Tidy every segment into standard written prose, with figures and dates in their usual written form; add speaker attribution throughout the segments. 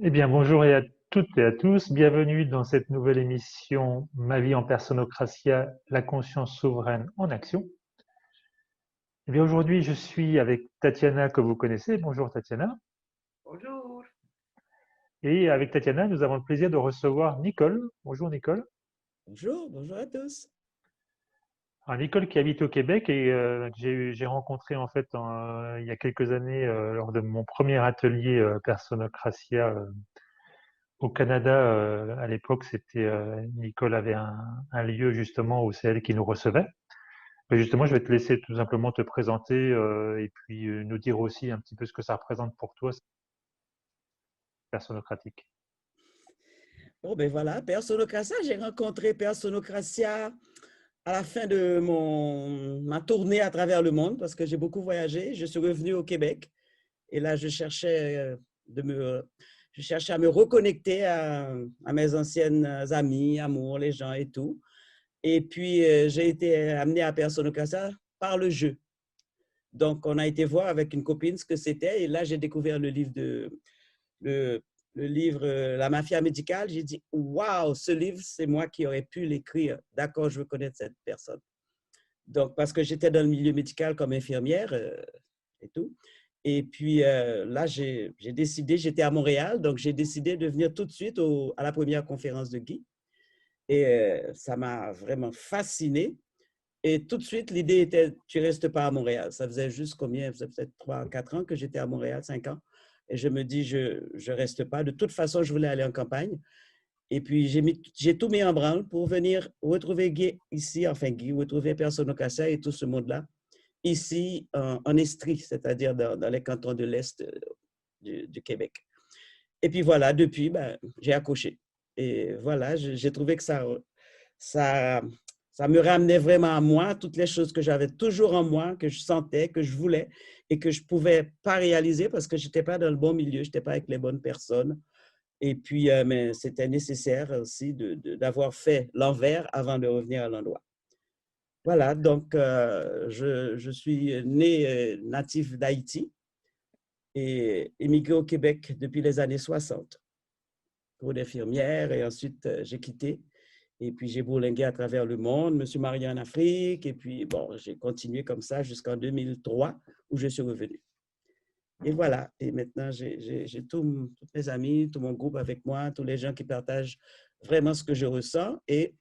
Speaker 1: Eh bien, bonjour à toutes et à tous. Bienvenue dans cette nouvelle émission Ma vie en personocratia, la conscience souveraine en action. Eh bien, aujourd'hui, je suis avec Tatiana que vous connaissez. Bonjour Tatiana.
Speaker 2: Bonjour.
Speaker 1: Et avec Tatiana, nous avons le plaisir de recevoir Nicole. Bonjour Nicole.
Speaker 2: Bonjour, bonjour à tous.
Speaker 1: Alors, Nicole qui habite au Québec et que j'ai rencontré en fait il y a quelques années lors de mon premier atelier Personocratia au Canada. À l'époque, c'était Nicole avait un lieu justement où c'est elle qui nous recevait. Mais justement, je vais te laisser tout simplement te présenter et puis nous dire aussi un petit peu ce que ça représente pour toi, cette personocratique.
Speaker 2: Bon, ben voilà, Personocratia, j'ai rencontré Personocratia à la fin de ma tournée à travers le monde parce que j'ai beaucoup voyagé. Je suis revenu au Québec et là, je cherchais à me reconnecter à mes anciennes amies, amours, les gens et tout. Et puis, j'ai été amenée à Personocratia par le jeu. Donc, on a été voir avec une copine ce que c'était et là, j'ai découvert le, le livre La mafia médicale. J'ai dit, waouh, ce livre, c'est moi qui aurais pu l'écrire. D'accord, je veux connaître cette personne. Donc, parce que j'étais dans le milieu médical comme infirmière et tout. Et puis là, j'ai décidé, j'étais à Montréal, donc j'ai décidé de venir tout de suite à la première conférence de Guy. Et ça m'a vraiment fasciné. Et tout de suite, l'idée était, tu ne restes pas à Montréal. Ça faisait juste combien? Ça faisait peut-être 3, 4 ans que j'étais à Montréal, 5 ans. Et je me dis, je ne reste pas. De toute façon, je voulais aller en campagne. Et puis, j'ai tout mis en branle pour venir retrouver Guy ici, enfin Guy, retrouver Personne-Ocassia et tout ce monde-là, ici en Estrie, c'est-à-dire dans les cantons de l'Est du Québec. Et puis voilà, depuis, ben, j'ai accouché. Et voilà, j'ai trouvé que ça, ça me ramenait vraiment à moi, toutes les choses que j'avais toujours en moi, que je sentais, que je voulais et que je ne pouvais pas réaliser parce que je n'étais pas dans le bon milieu, je n'étais pas avec les bonnes personnes. Et puis, mais c'était nécessaire aussi d'avoir fait l'envers avant de revenir à l'endroit. Voilà, donc je suis né natif d'Haïti et émigré au Québec depuis les années 60 pour d'infirmière et ensuite j'ai quitté. Et puis, j'ai bourlingué à travers le monde, me suis marié en Afrique, et puis, bon, j'ai continué comme ça jusqu'en 2003, où je suis revenu. Et voilà, et maintenant, j'ai tous mes amis, tout mon groupe avec moi, tous les gens qui partagent vraiment ce que je ressens, et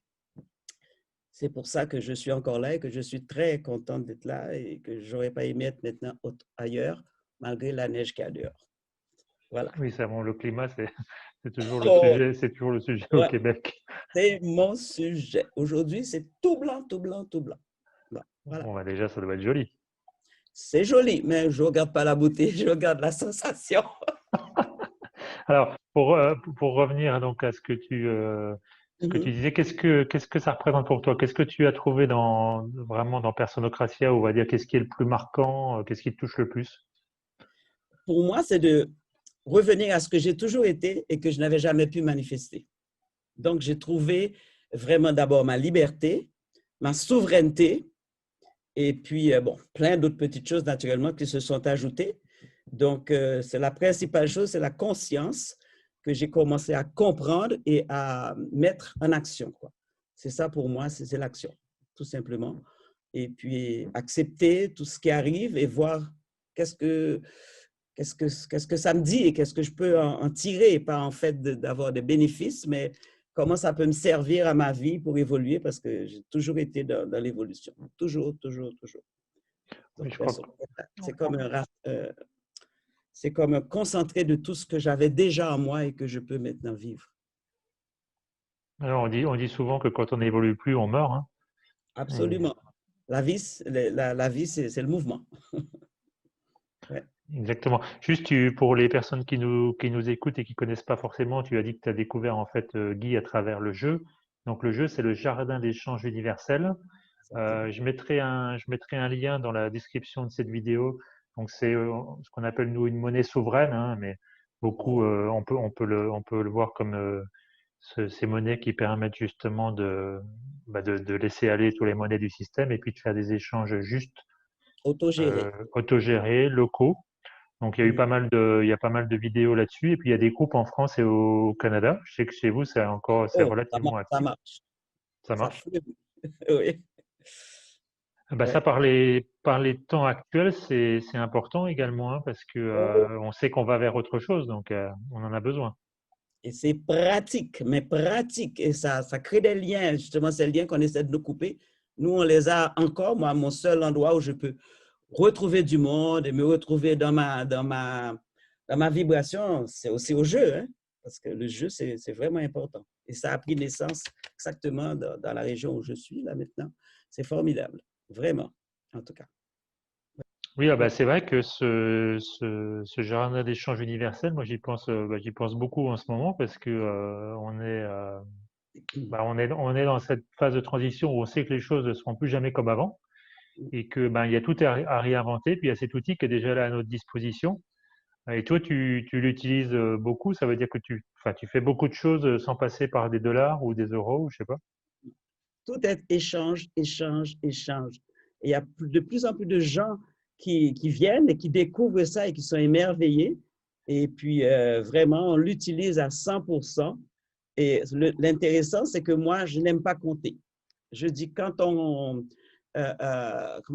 Speaker 2: c'est pour ça que je suis encore là et que je suis très contente d'être là et que je n'aurais pas aimé être maintenant ailleurs, malgré la neige qu'il y a dehors. Voilà.
Speaker 1: Oui, ça, bon, le climat, c'est toujours le
Speaker 2: Oh,
Speaker 1: sujet, c'est toujours le sujet au
Speaker 2: ouais,
Speaker 1: Québec.
Speaker 2: c'est mon sujet. Aujourd'hui, c'est tout blanc, tout blanc, tout blanc. Bon, voilà.
Speaker 1: Bon, bah, déjà, ça doit être joli.
Speaker 2: C'est joli, mais je ne regarde pas la beauté, je regarde la sensation.
Speaker 1: Alors, pour revenir donc à ce que tu disais, qu'est-ce que ça représente pour toi? Qu'est-ce que tu as trouvé vraiment dans Personocratia, on va dire, qu'est-ce qui est le plus marquant, qu'est-ce qui te touche le plus?
Speaker 2: Pour moi, c'est de revenir à ce que j'ai toujours été et que je n'avais jamais pu manifester. Donc, j'ai trouvé vraiment d'abord ma liberté, ma souveraineté, et puis, bon, plein d'autres petites choses naturellement qui se sont ajoutées. Donc, c'est la principale chose, c'est la conscience que j'ai commencé à comprendre et à mettre en action, quoi. C'est ça pour moi, c'est l'action, tout simplement. Et puis, accepter tout ce qui arrive et voir qu'est-ce que, qu'est-ce que ça me dit et qu'est-ce que je peux en tirer, pas en fait d'avoir des bénéfices, mais comment ça peut me servir à ma vie pour évoluer parce que j'ai toujours été dans l'évolution. Toujours, toujours, toujours.
Speaker 1: Oui,
Speaker 2: Donc,
Speaker 1: je crois
Speaker 2: c'est comme un concentré de tout ce que j'avais déjà en moi et que je peux maintenant vivre.
Speaker 1: alors, on dit souvent que quand on n'évolue plus, on meurt, hein. Et
Speaker 2: Absolument. La vie, la vie c'est le mouvement. Ouais.
Speaker 1: exactement. Juste pour les personnes qui nous écoutent et qui connaissent pas forcément, tu as dit que tu as découvert en fait Guy à travers le jeu. Donc le jeu, c'est le jardin d'échange universel.
Speaker 2: Exactement.
Speaker 1: Je mettrai un lien dans la description de cette vidéo. Donc c'est ce qu'on appelle nous une monnaie souveraine, hein, mais beaucoup
Speaker 2: Oh,
Speaker 1: on peut le voir comme ces monnaies qui permettent justement de laisser aller tous les monnaies du système et puis de faire des échanges justes,
Speaker 2: autogéré.
Speaker 1: autogérés, locaux. Donc, il y a eu pas mal il y a pas mal de vidéos là-dessus. Et puis, il y a des groupes en France et au Canada. Je sais que chez vous, c'est
Speaker 2: Oh,
Speaker 1: relativement
Speaker 2: ça
Speaker 1: actif.
Speaker 2: marche.
Speaker 1: Ça
Speaker 2: Ça
Speaker 1: marche.
Speaker 2: fleuve. Oui.
Speaker 1: Bah, ça,
Speaker 2: Ouais.
Speaker 1: par les temps actuels, c'est important également, hein, parce que, on sait qu'on va vers autre chose. Donc, on en a besoin.
Speaker 2: Et c'est pratique, mais pratique. Et ça crée des liens, justement, ces liens qu'on essaie de nous couper. Nous, on les a encore. Moi, mon seul endroit où je peux retrouver du monde et me retrouver dans ma vibration, c'est aussi au jeu, hein, parce que le jeu, c'est vraiment important. Et ça a pris naissance exactement dans la région où je suis, là, maintenant. C'est formidable, vraiment, en tout cas.
Speaker 1: Oui, ah bah,
Speaker 2: Ouais.
Speaker 1: c'est vrai que ce jardin d'échange universel, moi, j'y pense beaucoup en ce moment parce que, on est dans cette phase de transition où on sait que les choses ne seront plus jamais comme avant et que, ben, il y a tout à réinventer. Puis il y a cet outil qui est déjà là à notre disposition. Et toi, tu l'utilises beaucoup. Ça veut dire que tu fais beaucoup de choses sans passer par des dollars ou des euros, ou je sais pas.
Speaker 2: Tout est échange, échange, échange. Et il y a de plus en plus de gens qui viennent et qui découvrent ça et qui sont émerveillés. Et puis, vraiment, on l'utilise à 100%. Et l'intéressant, c'est que moi, je n'aime pas compter. Je dis, comment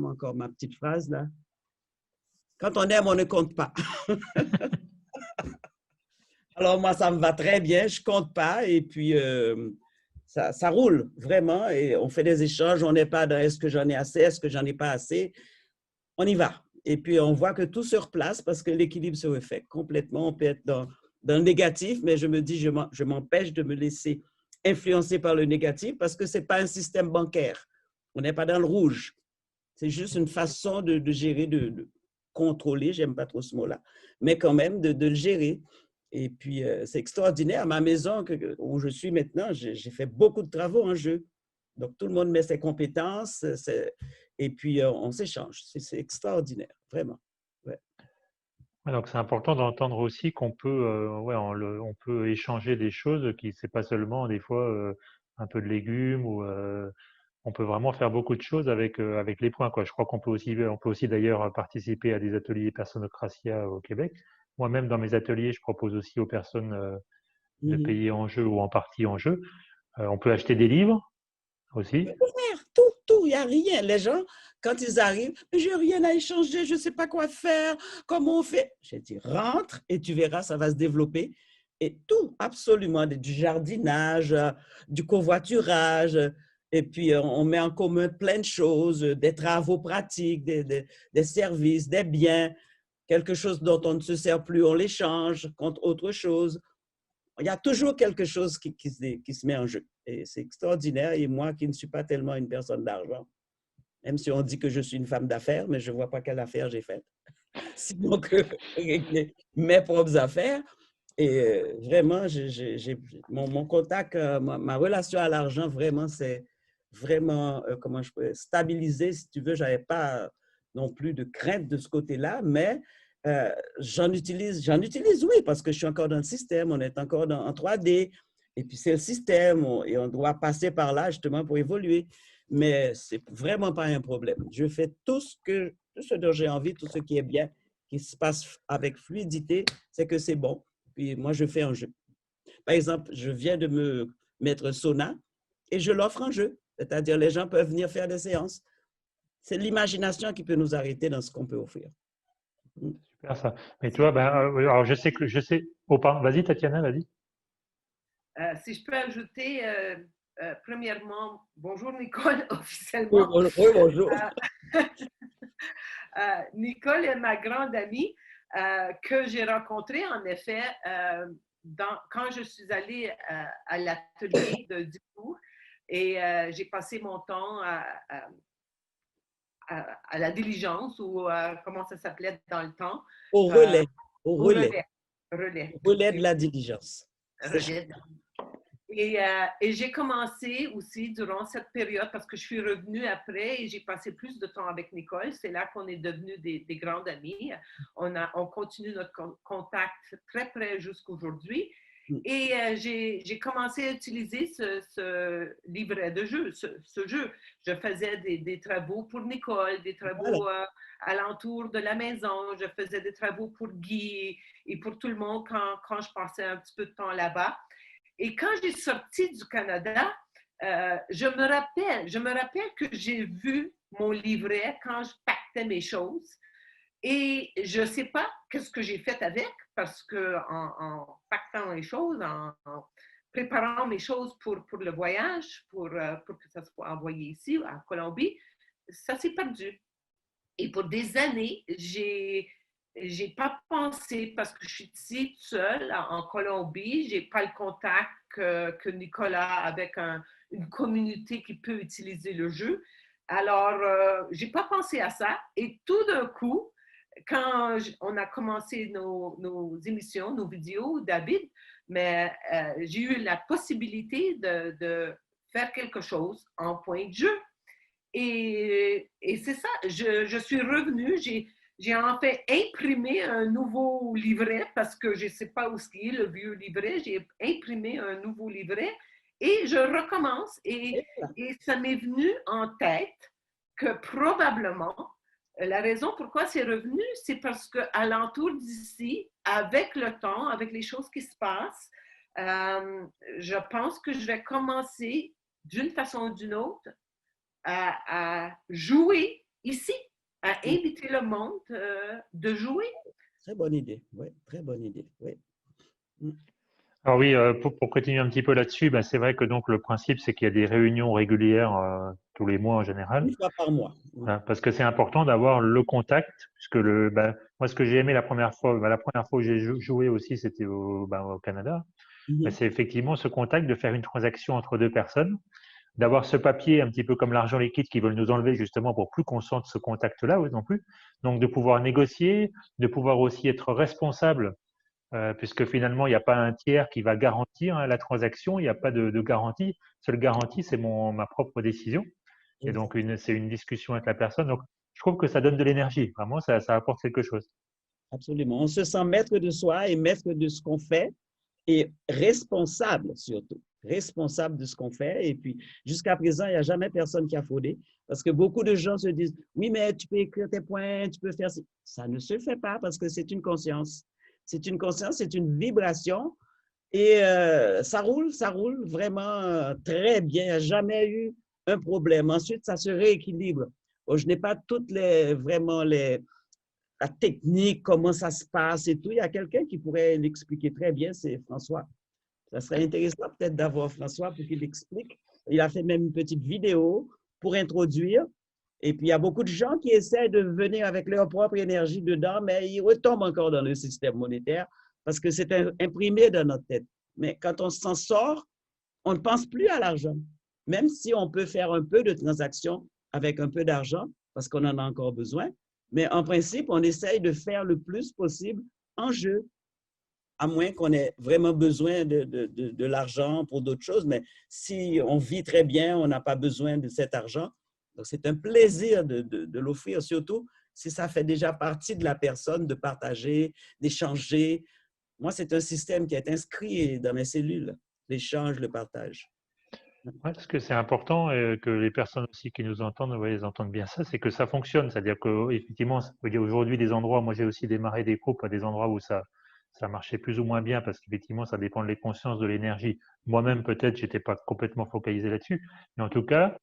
Speaker 2: encore ma petite phrase là? Quand on aime, on ne compte pas. Alors, moi, ça me va très bien, je ne compte pas. Et puis, ça roule vraiment. Et on fait des échanges. On n'est pas dans est-ce que j'en ai assez, est-ce que j'en ai pas assez. On y va. Et puis, on voit que tout se replace parce que l'équilibre se refait complètement. On peut être dans le négatif, mais je me dis, je m'empêche de me laisser influencer par le négatif parce que ce n'est pas un système bancaire. On n'est pas dans le rouge. C'est juste une façon de gérer, de contrôler, j'aime pas trop ce mot-là, mais quand même de le gérer. Et puis, c'est extraordinaire. À ma maison où je suis maintenant, j'ai fait beaucoup de travaux en jeu. Donc, tout le monde met ses compétences et puis on s'échange. C'est extraordinaire, vraiment. Ouais.
Speaker 1: Ouais, donc c'est important d'entendre aussi qu'on peut, on peut échanger des choses qui c'est pas seulement des fois un peu de légumes ou on peut vraiment faire beaucoup de choses avec les points, quoi. Je crois on peut aussi d'ailleurs participer à des ateliers Personocratia au Québec. Moi-même, dans mes ateliers, je propose aussi aux personnes de
Speaker 2: Mhm.
Speaker 1: payer en jeu ou en partie en jeu. On peut acheter des livres aussi.
Speaker 2: Tout, il n'y a rien. Les gens, quand ils arrivent, je n'ai rien à échanger, je ne sais pas quoi faire, comment on fait. J'ai dit, rentre et tu verras, ça va se développer. Et tout, absolument, du jardinage, du covoiturage, et puis on met en commun plein de choses, des travaux pratiques, des services, des biens, quelque chose dont on ne se sert plus, on l'échange contre autre chose. Il y a toujours quelque chose qui se met en jeu. Et c'est extraordinaire. Et moi, qui ne suis pas tellement une personne d'argent, même si on dit que je suis une femme d'affaires, mais je ne vois pas quelle affaire j'ai faite. Sinon que régler mes propres affaires. Et vraiment, mon contact, ma relation à l'argent, vraiment, c'est vraiment, comment je peux stabiliser, si tu veux. Je n'avais pas non plus de crainte de ce côté-là, mais j'en utilise, oui, parce que je suis encore dans le système, on est encore en 3D, et puis c'est le système, et on doit passer par là justement pour évoluer. Mais ce n'est vraiment pas un problème. Je fais tout ce dont j'ai envie, tout ce qui est bien, qui se passe avec fluidité, c'est que c'est bon. Puis moi, je fais un jeu. Par exemple, je viens de me mettre un sauna et je l'offre en jeu. C'est-à-dire, les gens peuvent venir faire des séances. C'est l'imagination qui peut nous arrêter dans ce qu'on peut offrir.
Speaker 1: Super ça. Mais tu vois, ben, alors je sais. Oh, pardon, vas-y, Tatiana, vas-y.
Speaker 3: Si je peux ajouter, premièrement, bonjour Nicole,
Speaker 2: Oui,
Speaker 3: officiellement.
Speaker 2: bonjour. Oui, bonjour.
Speaker 3: Nicole est ma grande amie que j'ai rencontrée, en effet, quand je suis allée à l'atelier de Dufour et j'ai passé mon temps à la diligence ou comment ça s'appelait dans le temps.
Speaker 2: Au
Speaker 3: Euh,
Speaker 2: relais. Au
Speaker 3: au
Speaker 2: relais.
Speaker 3: relais. Relais.
Speaker 2: Au relais de la diligence.
Speaker 3: Relais. Et j'ai commencé aussi durant cette période, parce que je suis revenue après et j'ai passé plus de temps avec Nicole. C'est là qu'on est devenus des grandes amies. On continue notre contact très près jusqu'aujourd'hui. Et j'ai commencé à utiliser ce livret de jeu, ce jeu. Je faisais des travaux pour Nicole, des
Speaker 2: Voilà.
Speaker 3: travaux alentour de la maison. Je faisais des travaux pour Guy et pour tout le monde quand je passais un petit peu de temps là-bas. Et quand j'ai sorti du Canada, je me rappelle que j'ai vu mon livret quand je pactais mes choses. Et je ne sais pas qu'est-ce que j'ai fait avec, parce que en pactant les choses, en préparant mes choses pour le voyage, pour que ça soit envoyé ici, à Colombie, ça s'est perdu. Et pour des années, j'ai pas pensé, parce que je suis ici toute seule en Colombie, j'ai pas le contact que Nicolas avec une communauté qui peut utiliser le jeu. Alors, j'ai pas pensé à ça. Et tout d'un coup, quand on a commencé nos émissions, nos vidéos, David, mais j'ai eu la possibilité de faire quelque chose en point de jeu. Et c'est ça, je suis revenue, j'ai en fait imprimé un nouveau livret parce que je ne sais pas où est le vieux livret. J'ai imprimé un nouveau livret et je recommence. Et ça m'est venu en tête que probablement, la raison pourquoi c'est revenu, c'est parce qu'à l'entour d'ici, avec le temps, avec les choses qui se passent, je pense que je vais commencer d'une façon ou d'une autre à jouer ici, à inviter le monde de jouer.
Speaker 2: Très bonne idée, oui, très bonne idée, oui.
Speaker 1: Alors oui, pour continuer un petit peu là-dessus, ben, c'est vrai que donc le principe, c'est qu'il y a des réunions régulières tous les mois en général.
Speaker 2: Une fois par mois.
Speaker 1: Voilà, parce que c'est important d'avoir le contact, puisque moi, ce que j'ai aimé la première fois où j'ai joué aussi, c'était au Canada. Ben, c'est effectivement ce contact de faire une transaction entre deux personnes, d'avoir ce papier un petit peu comme l'argent liquide qu'ils veulent nous enlever justement pour plus qu'on sente ce contact-là non plus. Donc de pouvoir négocier, de pouvoir aussi être responsable, puisque finalement il n'y a pas un tiers qui va garantir la transaction, il n'y a pas de garantie. Seule garantie, c'est ma propre décision. Et donc c'est une discussion avec la personne. Donc je trouve que ça donne de l'énergie. Vraiment, ça apporte quelque chose.
Speaker 2: Absolument. On se sent maître de soi et maître de ce qu'on fait et responsable surtout. Responsable de ce qu'on fait. Et puis, jusqu'à présent, il n'y a jamais personne qui a fraudé. Parce que beaucoup de gens se disent, oui, mais tu peux écrire tes points, tu peux faire ça. Ça ne se fait pas parce que c'est une conscience. C'est une conscience, c'est une vibration. Et ça roule vraiment très bien. Il n'y a jamais eu un problème. Ensuite, ça se rééquilibre. Bon, je n'ai pas toutes la technique, comment ça se passe et tout. Il y a quelqu'un qui pourrait l'expliquer très bien, c'est François. Ça serait intéressant peut-être d'avoir François pour qu'il explique. Il a fait même une petite vidéo pour introduire. Et puis, il y a beaucoup de gens qui essaient de venir avec leur propre énergie dedans, mais ils retombent encore dans le système monétaire parce que c'est imprimé dans notre tête. Mais quand on s'en sort, on ne pense plus à l'argent. Même si on peut faire un peu de transactions avec un peu d'argent, parce qu'on en a encore besoin, mais en principe, on essaye de faire le plus possible en jeu, à moins qu'on ait vraiment besoin de l'argent pour d'autres choses. Mais si on vit très bien, on n'a pas besoin de cet argent. Donc, c'est un plaisir de l'offrir, surtout si ça fait déjà partie de la personne, de partager, d'échanger. Moi, c'est un système qui est inscrit dans mes cellules, l'échange, le partage.
Speaker 1: Ouais, parce que c'est important que les personnes aussi qui nous entendent, ils entendent bien ça, c'est que ça fonctionne. C'est-à-dire qu'effectivement, il y a aujourd'hui des endroits, moi j'ai aussi démarré des groupes à des endroits où ça marchait plus ou moins bien parce qu'effectivement, ça dépend de les consciences, de l'énergie. Moi-même, peut-être, j'étais pas complètement focalisé là-dessus. Mais en tout cas,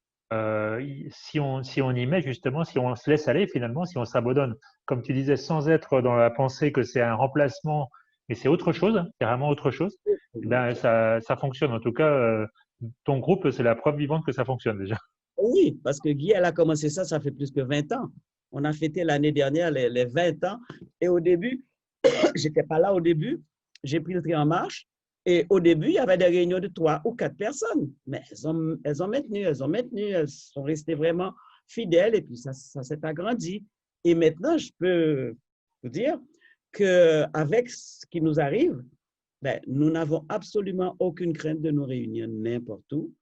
Speaker 1: si on y met justement, si on se laisse aller finalement, si on s'abandonne, comme tu disais, sans être dans la pensée que c'est un remplacement, mais c'est autre chose, carrément autre chose, ben ça fonctionne. En tout cas, ton groupe, c'est la preuve vivante que ça fonctionne déjà.
Speaker 2: Oui, parce que Guy, elle a commencé ça fait plus que 20 ans. On a fêté l'année dernière les 20 ans. Et au début, je n'étais pas là au début. J'ai pris le train en marche. Et au début, il y avait des réunions de 3 ou 4 personnes. Mais elles ont maintenu, elles sont restées vraiment fidèles et puis ça s'est agrandi. Et maintenant, je peux vous dire qu'avec ce qui nous arrive, ben, nous n'avons absolument aucune crainte de nous réunir n'importe où.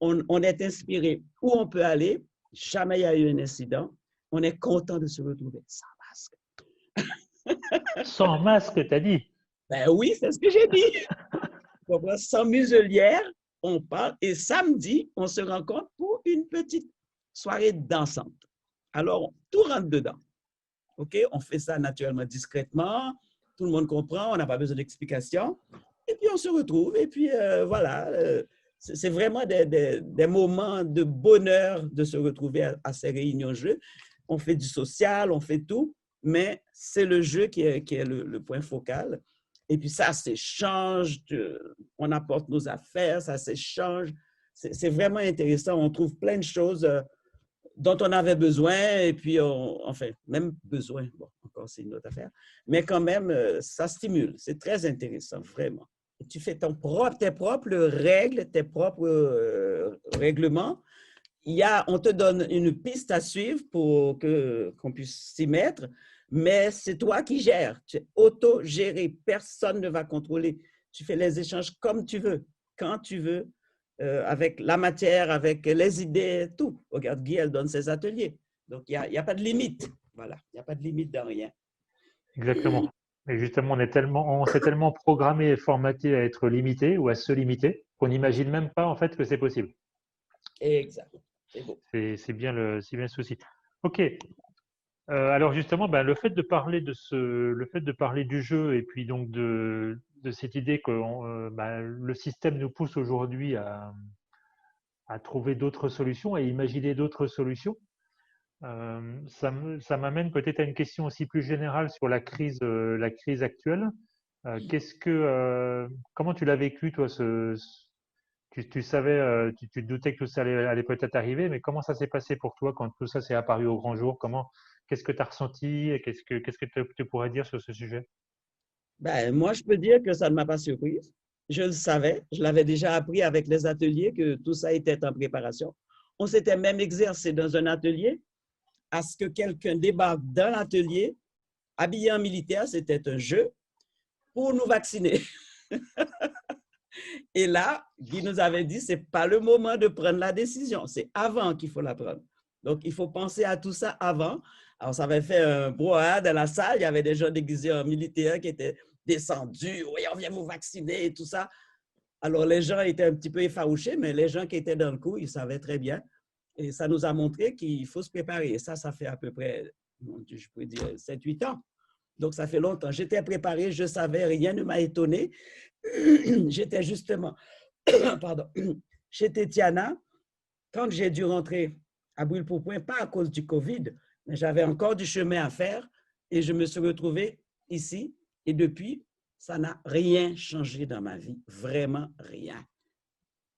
Speaker 2: On est inspiré où on peut aller. Jamais il y a eu un incident. On est content de se retrouver sans masque.
Speaker 1: Sans masque, t'as dit?
Speaker 2: Ben oui, c'est ce que j'ai dit. Sans muselière, on parle et samedi, on se rencontre pour une petite soirée dansante. Alors, tout rentre dedans. OK? On fait ça naturellement, discrètement. Tout le monde comprend, on n'a pas besoin d'explication. Et puis, on se retrouve. Et puis, voilà. C'est vraiment des moments de bonheur de se retrouver à ces réunions jeux. On fait du social, on fait tout, mais c'est le jeu qui est le point focal. Et puis, ça s'échange, on apporte nos affaires, ça s'échange. C'est vraiment intéressant. On trouve plein de choses dont on avait besoin, et puis, enfin, même besoin, bon, encore c'est une autre affaire, mais quand même, ça stimule. C'est très intéressant, vraiment. Et tu fais tes propres règles, tes propres règlements. On te donne une piste à suivre pour qu'on puisse s'y mettre, mais c'est toi qui gères. Tu es auto-géré. Personne ne va contrôler. Tu fais les échanges comme tu veux, quand tu veux, avec la matière, avec les idées, tout. Regarde, Guy, elle donne ses ateliers. Donc, il n'y a pas de limite. Voilà, il n'y a pas de limite dans rien.
Speaker 1: Exactement. Et justement, on s'est tellement programmé et formaté à être limité ou à se limiter qu'on n'imagine même pas en fait que c'est possible.
Speaker 2: Exact. C'est beau.
Speaker 1: C'est bien le souci. Ok. Alors justement, ben, le fait de parler du jeu et puis donc de cette idée que ben, le système nous pousse aujourd'hui à trouver d'autres solutions, à imaginer d'autres solutions. Ça m'amène peut-être à une question aussi plus générale sur la crise actuelle. Comment tu l'as vécu, toi, tu savais, tu te doutais que tout ça allait peut-être arriver, mais comment ça s'est passé pour toi quand tout ça s'est apparu au grand jour? Qu'est-ce que tu as ressenti et qu'est-ce que tu pourrais dire sur ce sujet?
Speaker 2: Ben, moi, je peux dire que ça ne m'a pas surprise. Je le savais, je l'avais déjà appris avec les ateliers que tout ça était en préparation. On s'était même exercé dans un atelier à ce que quelqu'un débarque dans l'atelier habillé en militaire, c'était un jeu, pour nous vacciner. Et là, Guy nous avait dit, ce n'est pas le moment de prendre la décision, c'est avant qu'il faut la prendre. Donc, il faut penser à tout ça avant. Alors, ça avait fait un brouhaha dans la salle, il y avait des gens déguisés en militaires qui étaient descendus, oui, on vient vous vacciner et tout ça. Alors, les gens étaient un petit peu effarouchés, mais les gens qui étaient dans le coup, ils savaient très bien. Et ça nous a montré qu'il faut se préparer. Et ça fait à peu près, je pourrais dire, 7-8 ans. Donc, ça fait longtemps. J'étais préparé, je savais, rien ne m'a étonné. J'étais justement, pardon, chez Tetiana, quand j'ai dû rentrer à Brûle-Pourpoint, pas à cause du COVID, mais j'avais encore du chemin à faire et je me suis retrouvé ici. Et depuis, ça n'a rien changé dans ma vie, vraiment rien.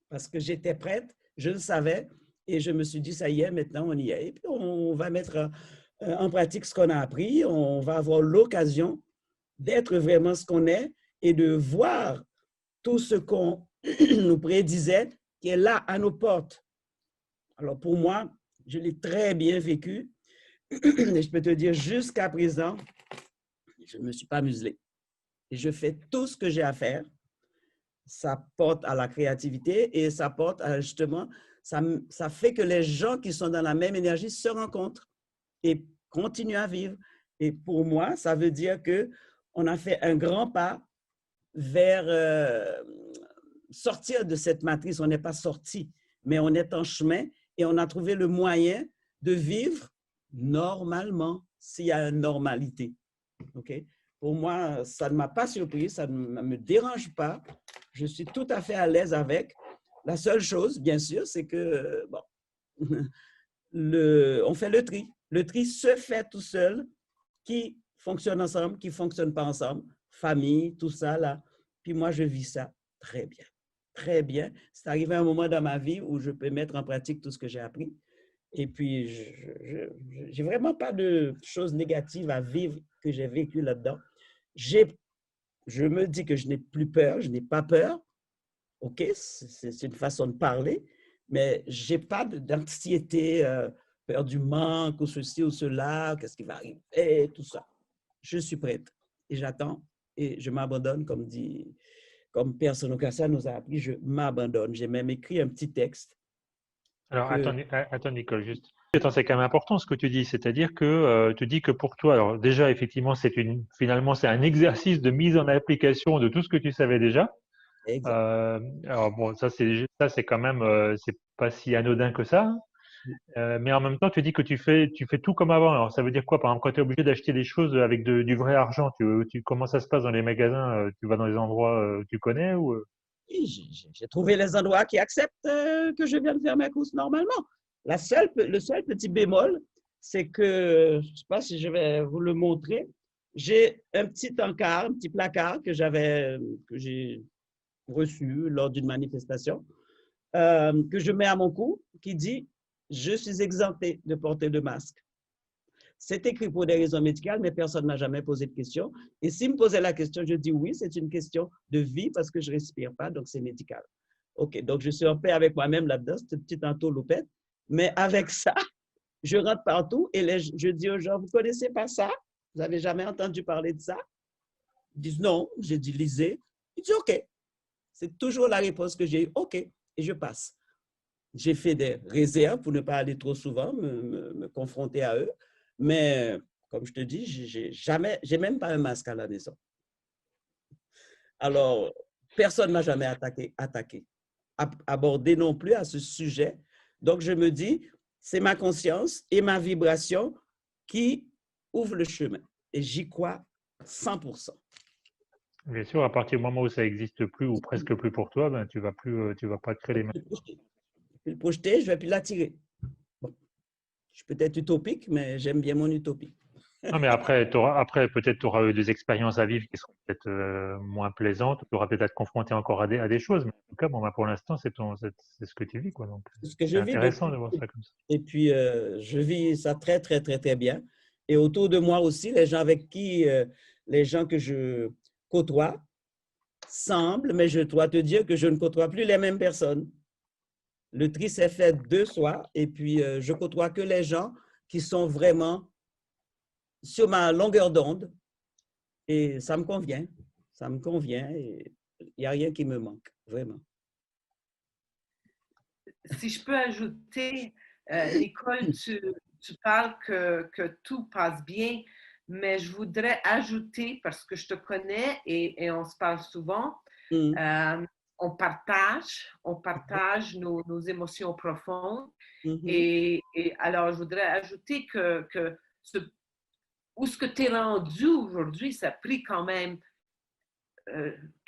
Speaker 2: Parce que j'étais prête, je le savais et je me suis dit, ça y est, maintenant on y est. Et puis on va mettre en pratique ce qu'on a appris, on va avoir l'occasion d'être vraiment ce qu'on est et de voir tout ce qu'on nous prédisait qui est là à nos portes. Alors pour moi, je l'ai très bien vécu et je peux te dire jusqu'à présent, je ne me suis pas muselé. Et je fais tout ce que j'ai à faire. Ça porte à la créativité et ça porte à justement, ça fait que les gens qui sont dans la même énergie se rencontrent et continuent à vivre. Et pour moi, ça veut dire qu'on a fait un grand pas vers sortir de cette matrice. On n'est pas sorti, mais on est en chemin et on a trouvé le moyen de vivre normalement, s'il y a une normalité. Okay? Pour moi, ça ne m'a pas surpris, ça ne me dérange pas. Je suis tout à fait à l'aise avec. La seule chose, bien sûr, c'est que, bon, on fait le tri. Le tri se fait tout seul, qui fonctionne ensemble, qui ne fonctionne pas ensemble, famille, tout ça, là. Puis moi, je vis ça très bien. Très bien. C'est arrivé un moment dans ma vie où je peux mettre en pratique tout ce que j'ai appris. Et puis, je n'ai vraiment pas de choses négatives à vivre que j'ai vécues là-dedans. Je me dis que je n'ai plus peur, je n'ai pas peur. OK, c'est une façon de parler, mais je n'ai pas d'anxiété, peur du manque ou ceci ou cela, qu'est-ce qui va arriver, tout ça. Je suis prête et j'attends et je m'abandonne, comme Père Sonokassa nous a appris, je m'abandonne. J'ai même écrit un petit texte.
Speaker 1: Alors, attends, Nicole, juste. Attends, c'est quand même important ce que tu dis, c'est-à-dire que tu dis que pour toi, alors déjà effectivement finalement c'est un exercice de mise en application de tout ce que tu savais déjà.
Speaker 2: Exact.
Speaker 1: Alors bon, ça c'est quand même c'est pas si anodin que ça, hein. Mais en même temps, tu dis que tu fais tout comme avant. Alors ça veut dire quoi? Par exemple, quand tu es obligé d'acheter des choses avec du vrai argent, comment ça se passe dans les magasins? Tu vas dans les endroits que tu connais ou
Speaker 2: Et j'ai trouvé les endroits qui acceptent que je vienne faire mes courses normalement. Le seul petit bémol, c'est que, je ne sais pas si je vais vous le montrer, j'ai un petit encart, un petit placard que j'ai reçu lors d'une manifestation, que je mets à mon cou, qui dit « Je suis exempté de porter de masque ». C'est écrit pour des raisons médicales, mais personne ne m'a jamais posé de question. Et s'il me posait la question, je dis oui, c'est une question de vie parce que je ne respire pas, donc c'est médical. OK, donc je suis en paix avec moi-même là-dedans, c'est une petite entourloupette. Mais avec ça, je rentre partout et je dis aux gens, vous ne connaissez pas ça? Vous n'avez jamais entendu parler de ça? Ils disent non. J'ai dit, lisez. Ils disent, OK. C'est toujours la réponse que j'ai eue, OK, et je passe. J'ai fait des réserves pour ne pas aller trop souvent, me confronter à eux. Mais comme je te dis, j'ai même pas un masque à la maison. Alors, personne ne m'a jamais attaqué, abordé non plus à ce sujet. Donc, je me dis, c'est ma conscience et ma vibration qui ouvrent le chemin. Et j'y crois 100%.
Speaker 1: bien sûr, à partir du moment où ça n'existe plus ou presque plus pour toi, ben tu vas pas créer les mêmes.
Speaker 2: Je vais le projeter, je ne vais plus l'attirer. Bon, je suis peut-être utopique, mais j'aime bien mon utopie.
Speaker 1: Non, mais après, peut-être tu auras eu des expériences à vivre qui seront peut-être moins plaisantes, tu auras peut-être à te confronter encore à des choses, mais en tout cas, bon, ben, pour l'instant, c'est ce que tu vis, quoi. Donc,
Speaker 2: C'est ce que je
Speaker 1: c'est
Speaker 2: vis
Speaker 1: intéressant
Speaker 2: depuis.
Speaker 1: de voir ça comme ça.
Speaker 2: Et puis, je vis ça très, très, très, très bien. Et autour de moi aussi, les gens que je côtoie semblent, mais je dois te dire que je ne côtoie plus les mêmes personnes. Le tri s'est fait de soi et puis je côtoie que les gens qui sont vraiment sur ma longueur d'onde et ça me convient. Ça me convient et il n'y a rien qui me manque, vraiment.
Speaker 3: Si je peux ajouter, Nicole, tu parles que tout passe bien, mais je voudrais ajouter, parce que je te connais et on se parle souvent, on partage nos émotions profondes. Et alors, je voudrais ajouter que où ce que tu es rendu aujourd'hui, ça a pris quand même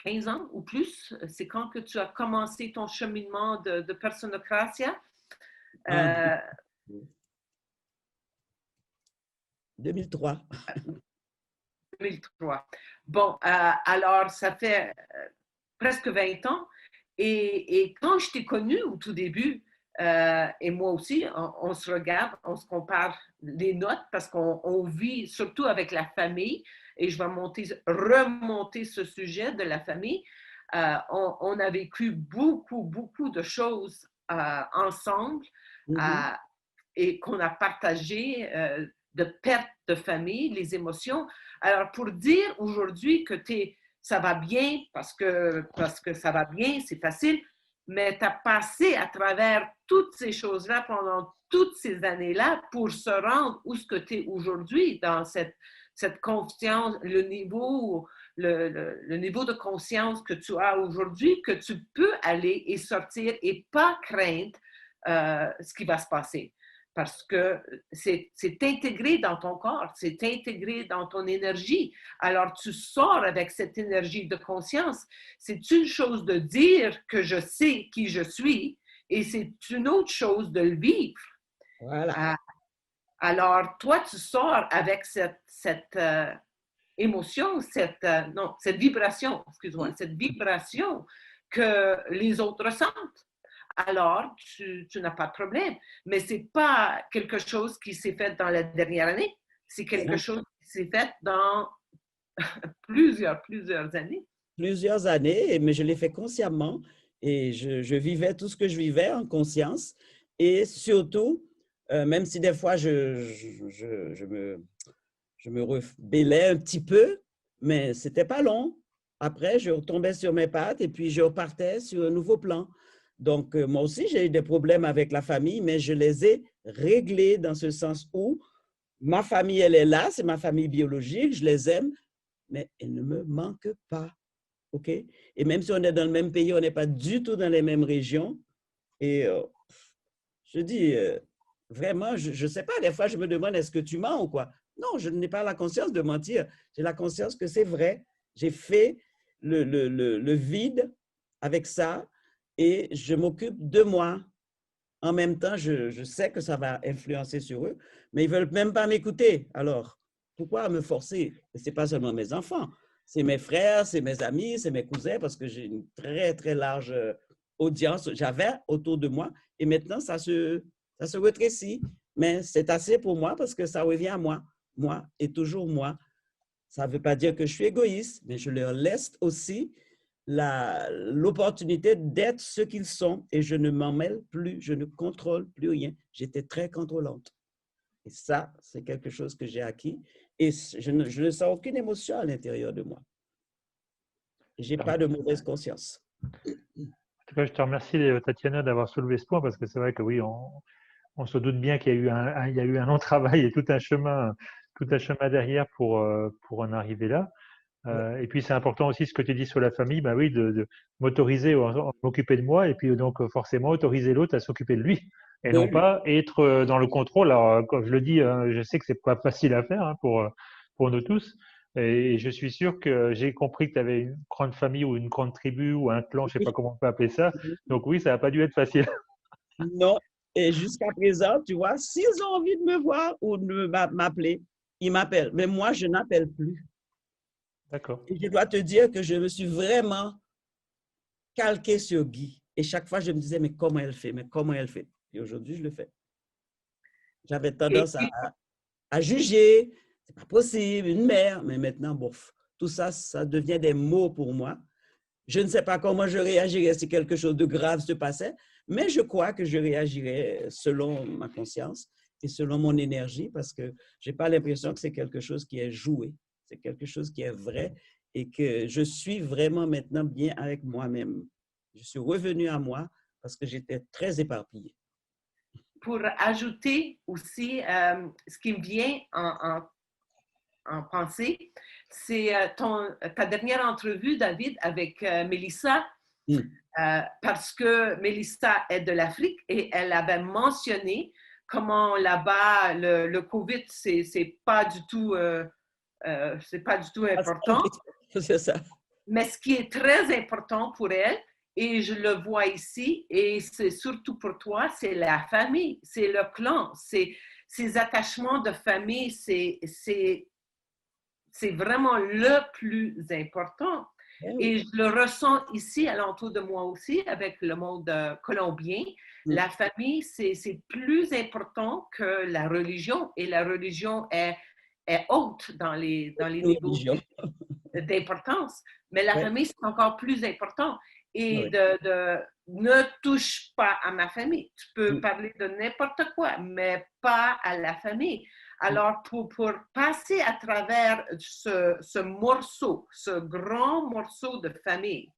Speaker 3: 15 ans ou plus. C'est quand que tu as commencé ton cheminement de Personocratia?
Speaker 2: 2003.
Speaker 3: 2003. Bon, alors ça fait presque 20 ans. Et quand je t'ai connue au tout début, et moi aussi, on se regarde, on se compare les notes parce qu'on vit surtout avec la famille, et je vais remonter ce sujet de la famille. On a vécu beaucoup de choses ensemble et qu'on a partagé de perte de famille, les émotions. Alors, pour dire aujourd'hui que ça va bien parce que ça va bien, c'est facile, mais tu as passé à travers toutes ces choses-là pendant toutes ces années-là pour se rendre où ce que tu es aujourd'hui dans cette confiance, le niveau de conscience que tu as aujourd'hui, que tu peux aller et sortir et pas craindre ce qui va se passer. Parce que c'est intégré dans ton corps, c'est intégré dans ton énergie. Alors, tu sors avec cette énergie de conscience. C'est une chose de dire que je sais qui je suis et c'est une autre chose de le vivre.
Speaker 2: Voilà.
Speaker 3: Alors, toi, tu sors avec cette émotion, cette vibration, excuse-moi, cette vibration que les autres ressentent. Alors, tu n'as pas de problème. Mais ce n'est pas quelque chose qui s'est fait dans la dernière année. C'est quelque chose qui s'est fait dans plusieurs années.
Speaker 2: Plusieurs années, mais je l'ai fait consciemment et je vivais tout ce que je vivais en conscience. Et surtout, même si des fois je me rebellais un petit peu, mais ce n'était pas long. Après, je retombais sur mes pattes et puis je repartais sur un nouveau plan. Donc, moi aussi, j'ai eu des problèmes avec la famille, mais je les ai réglé dans ce sens où ma famille, elle est là, c'est ma famille biologique, je les aime, mais elle ne me manque pas. OK? Et même si on est dans le même pays, on n'est pas du tout dans les mêmes régions. Et je dis, vraiment, je ne sais pas, des fois, je me demande, est-ce que tu mens ou quoi? Non, je n'ai pas la conscience de mentir. J'ai la conscience que c'est vrai. J'ai fait le vide avec ça et je m'occupe de moi. En même temps, je sais que ça va influencer sur eux, mais ils ne veulent même pas m'écouter. Alors, pourquoi me forcer? Ce n'est pas seulement mes enfants, c'est mes frères, c'est mes amis, c'est mes cousins, parce que j'ai une très, très large audience, j'avais autour de moi, et maintenant, ça se rétrécit. Mais c'est assez pour moi parce que ça revient à moi et toujours moi. Ça ne veut pas dire que je suis égoïste, mais je leur laisse aussi l'opportunité d'être ce qu'ils sont et je ne m'en mêle plus, je ne contrôle plus rien. J'étais très contrôlante. Et ça, c'est quelque chose que j'ai acquis et je ne sens aucune émotion à l'intérieur de moi. Je n'ai pas de mauvaise conscience.
Speaker 1: En tout cas, je te remercie, Tatiana, d'avoir soulevé ce point parce que c'est vrai que oui, on se doute bien qu'il y a eu un long travail et tout un chemin derrière pour en arriver là. Et puis, c'est important aussi ce que tu dis sur la famille, bah oui, de m'autoriser à m'occuper de moi et puis donc forcément autoriser l'autre à s'occuper de lui et non pas être dans le contrôle. Alors, comme je le dis, je sais que c'est pas facile à faire hein, pour nous tous. Et je suis sûr que j'ai compris que tu avais une grande famille ou une grande tribu ou un clan, je sais pas comment on peut appeler ça. Donc oui, ça n'a pas dû être facile.
Speaker 2: Non. Et jusqu'à présent, tu vois, s'ils ont envie de me voir ou de m'appeler, ils m'appellent. Mais moi, je n'appelle plus.
Speaker 1: D'accord.
Speaker 2: Et je dois te dire que je me suis vraiment calquée sur Guy. Et chaque fois, je me disais, mais comment elle fait? Mais comment elle fait? Et aujourd'hui, je le fais. J'avais tendance à juger, c'est pas possible, une mère, mais maintenant, bof, tout ça, ça devient des mots pour moi. Je ne sais pas comment je réagirais si quelque chose de grave se passait, mais je crois que je réagirais selon ma conscience et selon mon énergie parce que je n'ai pas l'impression que c'est quelque chose qui est joué, c'est quelque chose qui est vrai et que je suis vraiment maintenant bien avec moi-même. Je suis revenue à moi parce que j'étais très éparpillée.
Speaker 3: Pour ajouter aussi, ce qui me vient en pensée, c'est ta dernière entrevue, David, avec Mélissa, parce que Mélissa est de l'Afrique et elle avait mentionné comment là-bas, le COVID, c'est pas du tout important.
Speaker 2: C'est ça.
Speaker 3: Mais ce qui est très important pour elle, et je le vois ici, et c'est surtout pour toi, c'est la famille, c'est le clan, c'est ces attachements de famille, c'est vraiment le plus important. Et je le ressens ici, alentour de moi aussi, avec le monde colombien. La famille, c'est plus important que la religion. Et la religion est haute dans les niveaux d'importance. Mais la famille, c'est encore plus important. Et ne touche pas à ma famille. Tu peux parler de n'importe quoi, mais pas à la famille. Alors, pour passer à travers ce morceau, ce grand morceau de famille,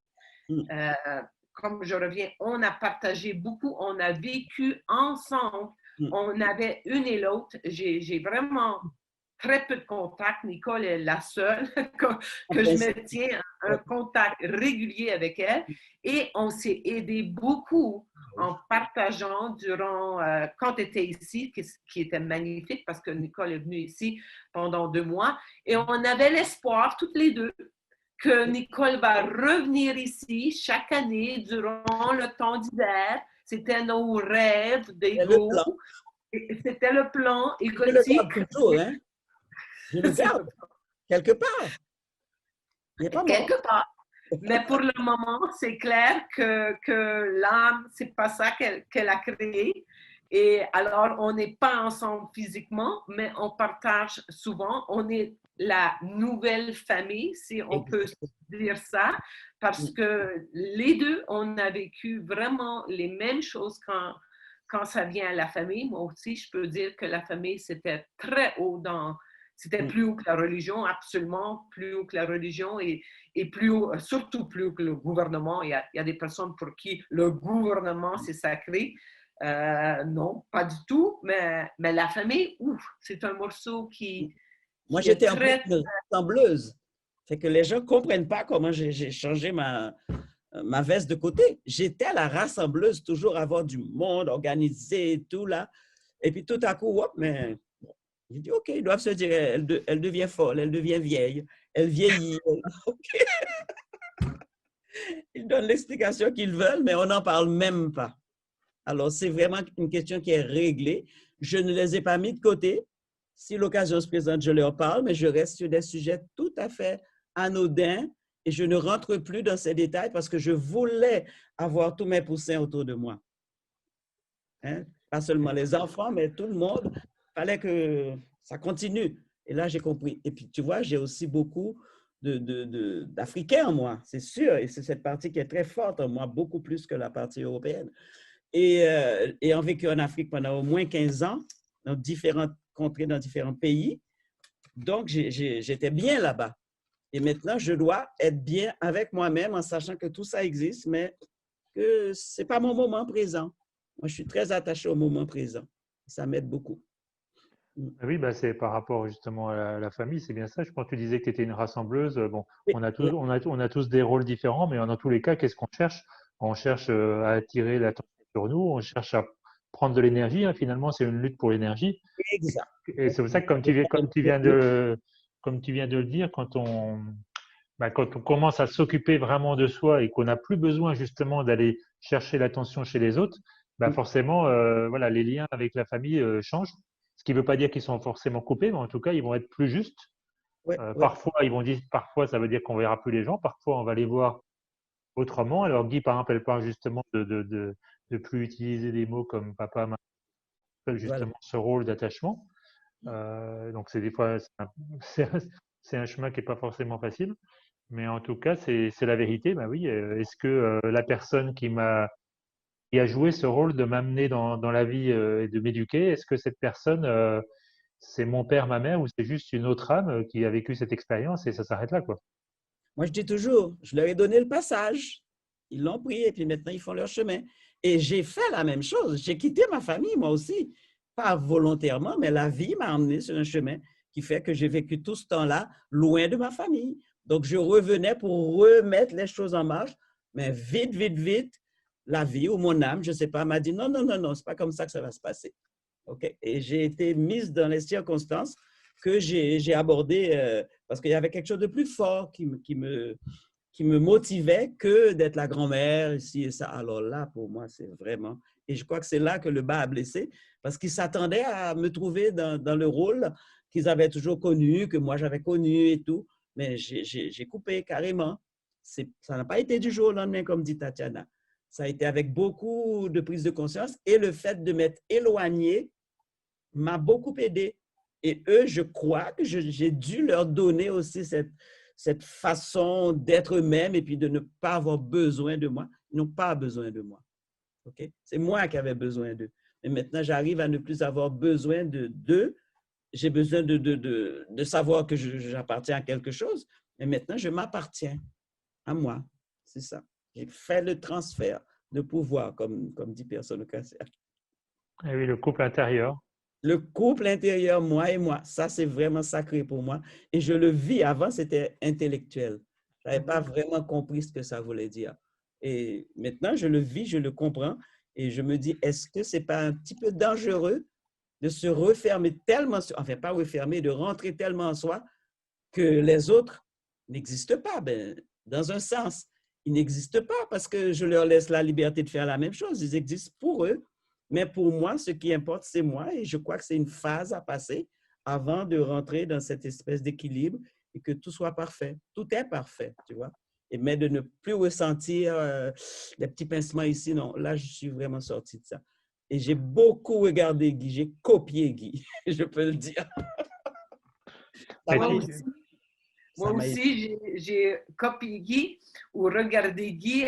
Speaker 3: comme je reviens, on a partagé beaucoup, on a vécu ensemble, on avait une et l'autre. J'ai vraiment très peu de contact. Nicole est la seule que je me tiens un contact régulier avec elle. Et on s'est aidé beaucoup en partageant durant, quand tu étais ici, qui était magnifique parce que Nicole est venue ici pendant 2 mois. Et on avait l'espoir, toutes les deux, que Nicole va revenir ici chaque année durant le temps d'hiver. C'était nos rêves d'ego. C'était le plan.
Speaker 2: Et je le garde toujours, hein? Je le garde, quelque part. Il n'est pas mort.
Speaker 3: Quelque part. Mais pour le moment, c'est clair que l'âme, c'est pas ça qu'elle a créé. Et alors, on n'est pas ensemble physiquement, mais on partage souvent. On est la nouvelle famille, si on peut dire ça, parce que les deux, on a vécu vraiment les mêmes choses quand ça vient à la famille. Moi aussi, je peux dire que la famille, c'était très haut c'était plus haut que la religion, absolument plus haut que la religion et plus haut, surtout plus haut que le gouvernement. Il y a des personnes pour qui le gouvernement, c'est sacré. Non, pas du tout, mais la famille, ouf, c'est un morceau
Speaker 2: Moi,
Speaker 3: qui est
Speaker 2: j'étais en plus
Speaker 3: très...
Speaker 2: une rassembleuse. Fait que les gens ne comprennent pas comment j'ai changé ma veste de côté. J'étais à la rassembleuse, toujours avoir du monde organisé et tout là. Et puis tout à coup, hop, mais bon, j'ai dit, OK, ils doivent se dire, elle devient folle, elle devient vieille, elle vieillit. OK. Ils donnent l'explication qu'ils veulent, mais on n'en parle même pas. Alors, c'est vraiment une question qui est réglée. Je ne les ai pas mis de côté. Si l'occasion se présente, je leur parle, mais je reste sur des sujets tout à fait anodins et je ne rentre plus dans ces détails parce que je voulais avoir tous mes poussins autour de moi. Hein? Pas seulement les enfants, mais tout le monde. Il fallait que ça continue. Et là, j'ai compris. Et puis, tu vois, j'ai aussi beaucoup d'Africains en moi, c'est sûr. Et c'est cette partie qui est très forte en moi, beaucoup plus que la partie européenne. Ayant vécu en Afrique pendant au moins 15 ans, dans différentes contrées, dans différents pays, donc j'étais bien là-bas. Et maintenant, je dois être bien avec moi-même en sachant que tout ça existe, mais que ce n'est pas mon moment présent. Moi, je suis très attaché au moment présent. Ça m'aide beaucoup.
Speaker 1: Oui, bah, c'est par rapport justement à la famille, c'est bien ça. Je pense que tu disais que tu étais une rassembleuse. Bon,
Speaker 2: Oui, oui,
Speaker 1: on a tous des rôles différents, mais dans tous les cas, qu'est-ce qu'on cherche? On cherche à attirer l'attention sur nous, on cherche à prendre de l'énergie, hein. Finalement, c'est une lutte pour l'énergie.
Speaker 2: exact.
Speaker 1: Et c'est pour ça que comme tu viens de le dire, quand on commence à s'occuper vraiment de soi et qu'on n'a plus besoin justement d'aller chercher l'attention chez les autres, bah forcément, voilà, les liens avec la famille changent. Ce qui ne veut pas dire qu'ils sont forcément coupés, mais en tout cas, ils vont être plus justes.
Speaker 2: Oui, oui,
Speaker 1: Parfois, ils vont dire, parfois, ça veut dire qu'on ne verra plus les gens. Parfois, on va les voir autrement. Alors, Guy, par exemple, elle parle justement de plus utiliser des mots comme papa, maman,
Speaker 2: voilà.
Speaker 1: justement ce rôle d'attachement. Donc, c'est des fois, c'est un, c'est un chemin qui n'est pas forcément facile. Mais en tout cas, c'est la vérité. Bah oui, est-ce que la personne qui a joué ce rôle de m'amener dans la vie et de m'éduquer, est-ce que cette personne, c'est mon père, ma mère, ou c'est juste une autre âme qui a vécu cette expérience et ça s'arrête là, quoi.
Speaker 2: Moi, je dis toujours, je leur ai donné le passage. Ils l'ont pris et puis maintenant, ils font leur chemin. Et j'ai fait la même chose. J'ai quitté ma famille, moi aussi. Pas volontairement, mais la vie m'a emmené sur un chemin qui fait que j'ai vécu tout ce temps-là loin de ma famille. Donc, je revenais pour remettre les choses en marche, mais vite, vite, vite, la vie ou mon âme, je ne sais pas, m'a dit non, non, non, non, ce n'est pas comme ça que ça va se passer. OK? Et j'ai été mise dans les circonstances que j'ai abordées parce qu'il y avait quelque chose de plus fort qui me motivait que d'être la grand-mère, ici et ça. Alors là, pour moi, c'est vraiment... Et je crois que c'est là que le bas a blessé, parce qu'ils s'attendaient à me trouver dans le rôle qu'ils avaient toujours connu, que moi j'avais connu et tout. Mais j'ai coupé carrément. Ça n'a pas été du jour au lendemain, comme dit Tatiana. Ça a été avec beaucoup de prise de conscience et le fait de m'être éloignée m'a beaucoup aidé. Et eux, je crois que j'ai dû leur donner aussi cette façon d'être eux-mêmes et puis de ne pas avoir besoin de moi. Ils n'ont pas besoin de moi. Okay? C'est moi qui avais besoin d'eux. Mais maintenant, j'arrive à ne plus avoir besoin d'eux. J'ai besoin de savoir que j'appartiens à quelque chose. Mais maintenant, je m'appartiens à moi. C'est ça. J'ai fait le transfert de pouvoir, comme dit personne au cancer.
Speaker 1: Et oui, le couple intérieur.
Speaker 2: Le couple intérieur, moi et moi, ça, c'est vraiment sacré pour moi. Et je le vis. Avant, c'était intellectuel. Je n'avais pas vraiment compris ce que ça voulait dire. Et maintenant, je le vis, je le comprends. Et je me dis, est-ce que ce n'est pas un petit peu dangereux de se refermer tellement, enfin, pas refermer, de rentrer tellement en soi que les autres n'existent pas? Ben, dans un sens, ils n'existent pas parce que je leur laisse la liberté de faire la même chose. Ils existent pour eux. Mais pour moi, ce qui importe, c'est moi. Et je crois que c'est une phase à passer avant de rentrer dans cette espèce d'équilibre et que tout soit parfait. Tout est parfait, tu vois. Mais de ne plus ressentir des petits pincements ici, non. Là, je suis vraiment sorti de ça. Et j'ai beaucoup regardé Guy. J'ai copié Guy, je peux le dire.
Speaker 3: Moi
Speaker 2: Ça m'a
Speaker 3: aussi, j'ai copié Guy ou regardé Guy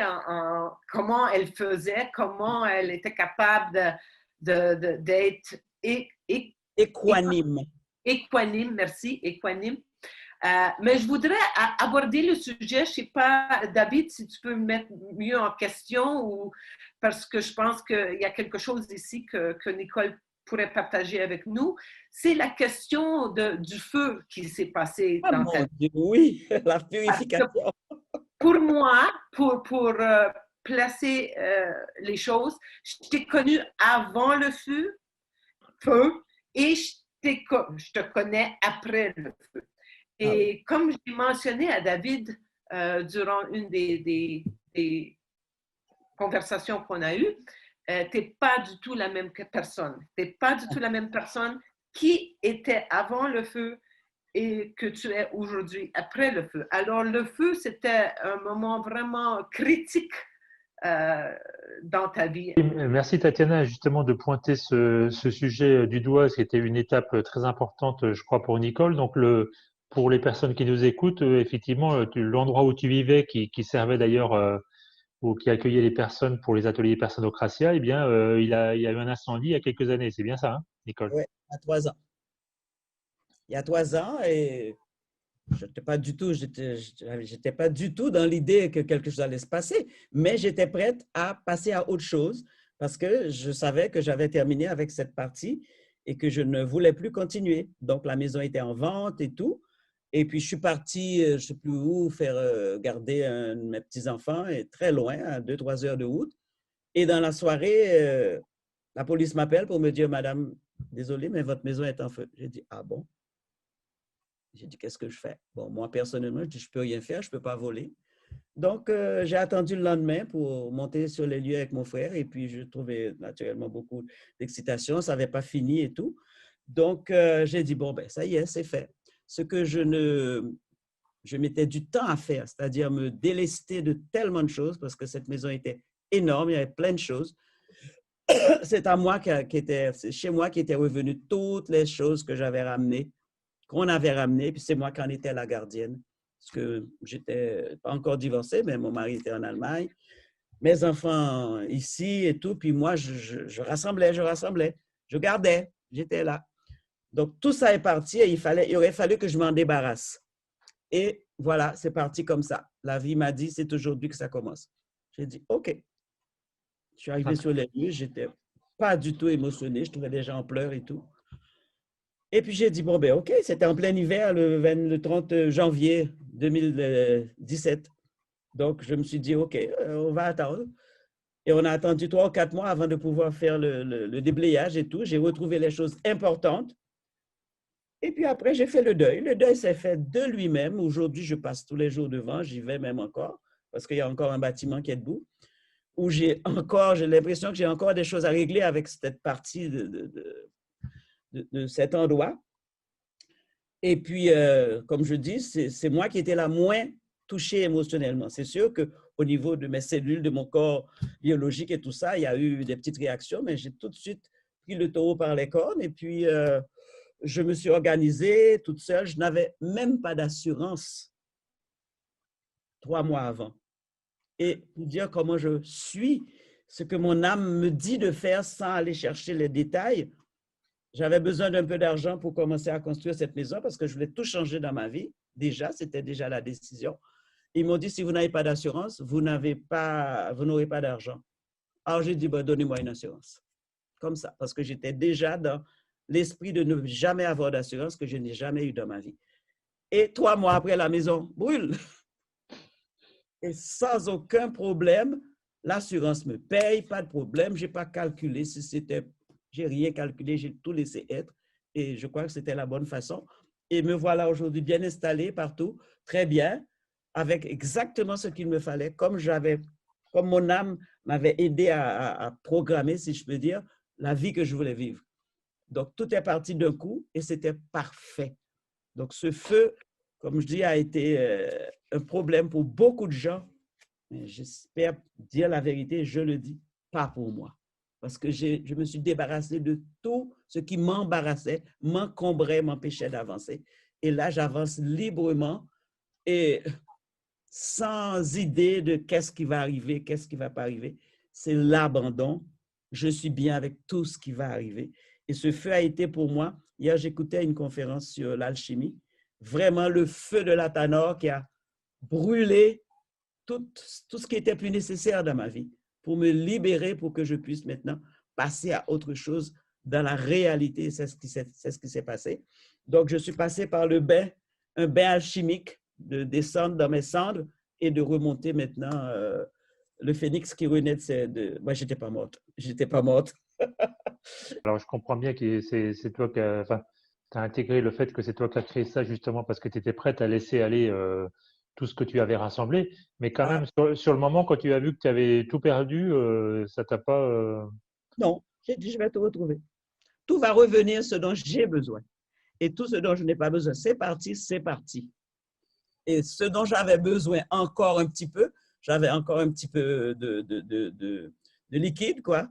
Speaker 3: comment elle faisait, comment elle était capable d'être
Speaker 2: équanime.
Speaker 3: équanime, merci, équanime, Mais je voudrais aborder le sujet. Je ne sais pas, David, si tu peux me mettre mieux en question ou parce que je pense qu'il y a quelque chose ici que Nicole pourrait partager avec nous. C'est la question du feu qui s'est passé
Speaker 2: Ah
Speaker 3: dans ta
Speaker 2: mon
Speaker 3: vie.
Speaker 2: Dieu, oui, la
Speaker 3: Parce que
Speaker 2: purification.
Speaker 3: pour moi, pour placer les choses, je t'ai connu avant le feu et je te connais après le feu.
Speaker 2: Ah oui.
Speaker 3: Et comme j'ai mentionné à David durant une des conversations qu'on a eues, tu n'es pas du tout la même personne. Tu n'es pas du tout la même personne qui était avant le feu et que tu es aujourd'hui après le feu. Alors, le feu, c'était un moment vraiment critique dans ta vie.
Speaker 1: Merci Tatiana justement de pointer ce sujet du doigt, c'était une étape très importante, je crois, pour Nicole. Donc, pour les personnes qui nous écoutent, effectivement, l'endroit où tu vivais, qui servait d'ailleurs ou qui accueillait les personnes pour les ateliers Personocratia, eh bien, il y a eu un incendie il y a quelques années. C'est bien ça, hein, Nicole?
Speaker 2: Ouais, à 3 ans. Il y a 3 ans, et je n'étais pas du tout, j'étais pas du tout dans l'idée que quelque chose allait se passer, mais j'étais prête à passer à autre chose parce que je savais que j'avais terminé avec cette partie et que je ne voulais plus continuer. Donc, la maison était en vente et tout. Et puis, je suis partie, je ne sais plus où, faire garder un de mes petits-enfants, et très loin, à 2-3 heures de route. Et dans la soirée, la police m'appelle pour me dire, Madame, désolé, mais votre maison est en feu. J'ai dit, ah bon? J'ai dit, qu'est-ce que je fais? Bon, moi, personnellement, je dis, je ne peux rien faire, je ne peux pas voler. Donc, j'ai attendu le lendemain pour monter sur les lieux avec mon frère et puis je trouvais naturellement beaucoup d'excitation. Ça n'avait pas fini et tout. Donc, j'ai dit, bon, ben, ça y est, c'est fait. Ce que je mettais du temps à faire, c'est-à-dire me délester de tellement de choses parce que cette maison était énorme, il y avait plein de choses. C'est à moi c'est chez moi qui étaient revenues toutes les choses que j'avais ramenées, qu'on avait ramenées, puis c'est moi qui en étais la gardienne. Parce que j'étais pas encore divorcée, mais mon mari était en Allemagne, mes enfants ici et tout, puis moi, je rassemblais, je gardais, j'étais là. Donc, tout ça est parti et il aurait fallu que je m'en débarrasse. Et voilà, c'est parti comme ça. La vie m'a dit, c'est aujourd'hui que ça commence. J'ai dit, OK. Je suis arrivé sur les lieux, j'étais pas du tout émotionné, je trouvais des gens en pleurs et tout. Et puis j'ai dit, bon, ben OK, c'était en plein hiver, le 30 janvier 2017. Donc, je me suis dit, OK, on va attendre. Et on a attendu 3 ou 4 mois avant de pouvoir faire le déblayage et tout. J'ai retrouvé les choses importantes. Et puis après, j'ai fait le deuil. Le deuil s'est fait de lui-même. Aujourd'hui, je passe tous les jours devant, j'y vais même encore, parce qu'il y a encore un bâtiment qui est debout, où j'ai l'impression que j'ai encore des choses à régler avec cette partie de cet endroit. Et puis, comme je dis, c'est moi qui étais la moins touchée émotionnellement. C'est sûr qu'au niveau de mes cellules, de mon corps biologique et tout ça, il y a eu des petites réactions, mais j'ai tout de suite pris le taureau par les cornes et puis je me suis organisée toute seule. Je n'avais même pas d'assurance 3 mois avant. Et pour dire comment je suis, ce que mon âme me dit de faire sans aller chercher les détails, j'avais besoin d'un peu d'argent pour commencer à construire cette maison parce que je voulais tout changer dans ma vie. Déjà, c'était déjà la décision. Ils m'ont dit, si vous n'avez pas d'assurance, vous n'aurez pas d'argent. Alors, j'ai dit, ben, donnez-moi une assurance. Comme ça, parce que j'étais déjà dans l'esprit de ne jamais avoir d'assurance que je n'ai jamais eu dans ma vie. Et 3 mois après, la maison brûle. Et sans aucun problème, l'assurance me paye, pas de problème. Je n'ai pas calculé si c'était... J'ai rien calculé, j'ai tout laissé être. Et je crois que c'était la bonne façon. Et me voilà aujourd'hui bien installé partout, très bien, avec exactement ce qu'il me fallait, comme mon âme m'avait aidé à programmer, si je peux dire, la vie que je voulais vivre. Donc, tout est parti d'un coup et c'était parfait. Donc, ce feu, comme je dis, a été un problème pour beaucoup de gens. Mais j'espère dire la vérité, je le dis, pas pour moi. Parce que je me suis débarrassé de tout ce qui m'embarrassait, m'encombrait, m'empêchait d'avancer. Et là, j'avance librement et sans idée de qu'est-ce qui va arriver, qu'est-ce qui ne va pas arriver. C'est l'abandon. Je suis bien avec tout ce qui va arriver. Et ce feu a été pour moi, hier j'écoutais une conférence sur l'alchimie vraiment le feu de la Tanor qui a brûlé tout ce qui était plus nécessaire dans ma vie pour me libérer, pour que je puisse maintenant passer à autre chose dans la réalité. C'est ce qui s'est passé. Donc, je suis passé par un bain alchimique, de descendre dans mes cendres et de remonter maintenant le phénix qui renaît Moi, je n'étais pas morte. J'étais pas morte.
Speaker 1: Alors, je comprends bien que c'est toi qui as, enfin, t'as intégré le fait que c'est toi qui as créé ça justement parce que tu étais prête à laisser aller tout ce que tu avais rassemblé. Mais quand même, sur le moment, quand tu as vu que tu avais tout perdu, ça t'a pas…
Speaker 2: Non, j'ai dit, je vais te retrouver. Tout va revenir ce dont j'ai besoin. Et tout ce dont je n'ai pas besoin, c'est parti, c'est parti. Et ce dont j'avais besoin encore un petit peu, j'avais encore un petit peu de liquide, quoi,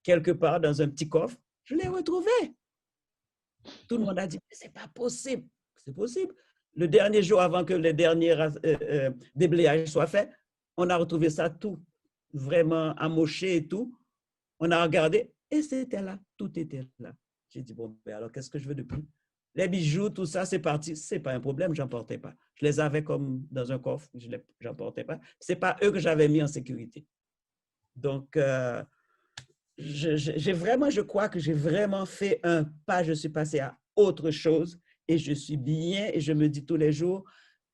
Speaker 2: quelque part dans un petit coffre, je l'ai retrouvé. Tout le monde a dit, c'est pas possible. C'est possible. Le dernier jour avant que les derniers déblayages soient faits, on a retrouvé ça tout vraiment amoché et tout. On a regardé et c'était là, tout était là. J'ai dit, bon, ben alors qu'est-ce que je veux de plus? Les bijoux, tout ça, c'est parti. Ce n'est pas un problème, je n'en portais pas. Je les avais comme dans un coffre, je n'en portais pas. Ce n'est pas eux que j'avais mis en sécurité. Donc, je crois que j'ai vraiment fait un pas, je suis passé à autre chose et je suis bien et je me dis tous les jours,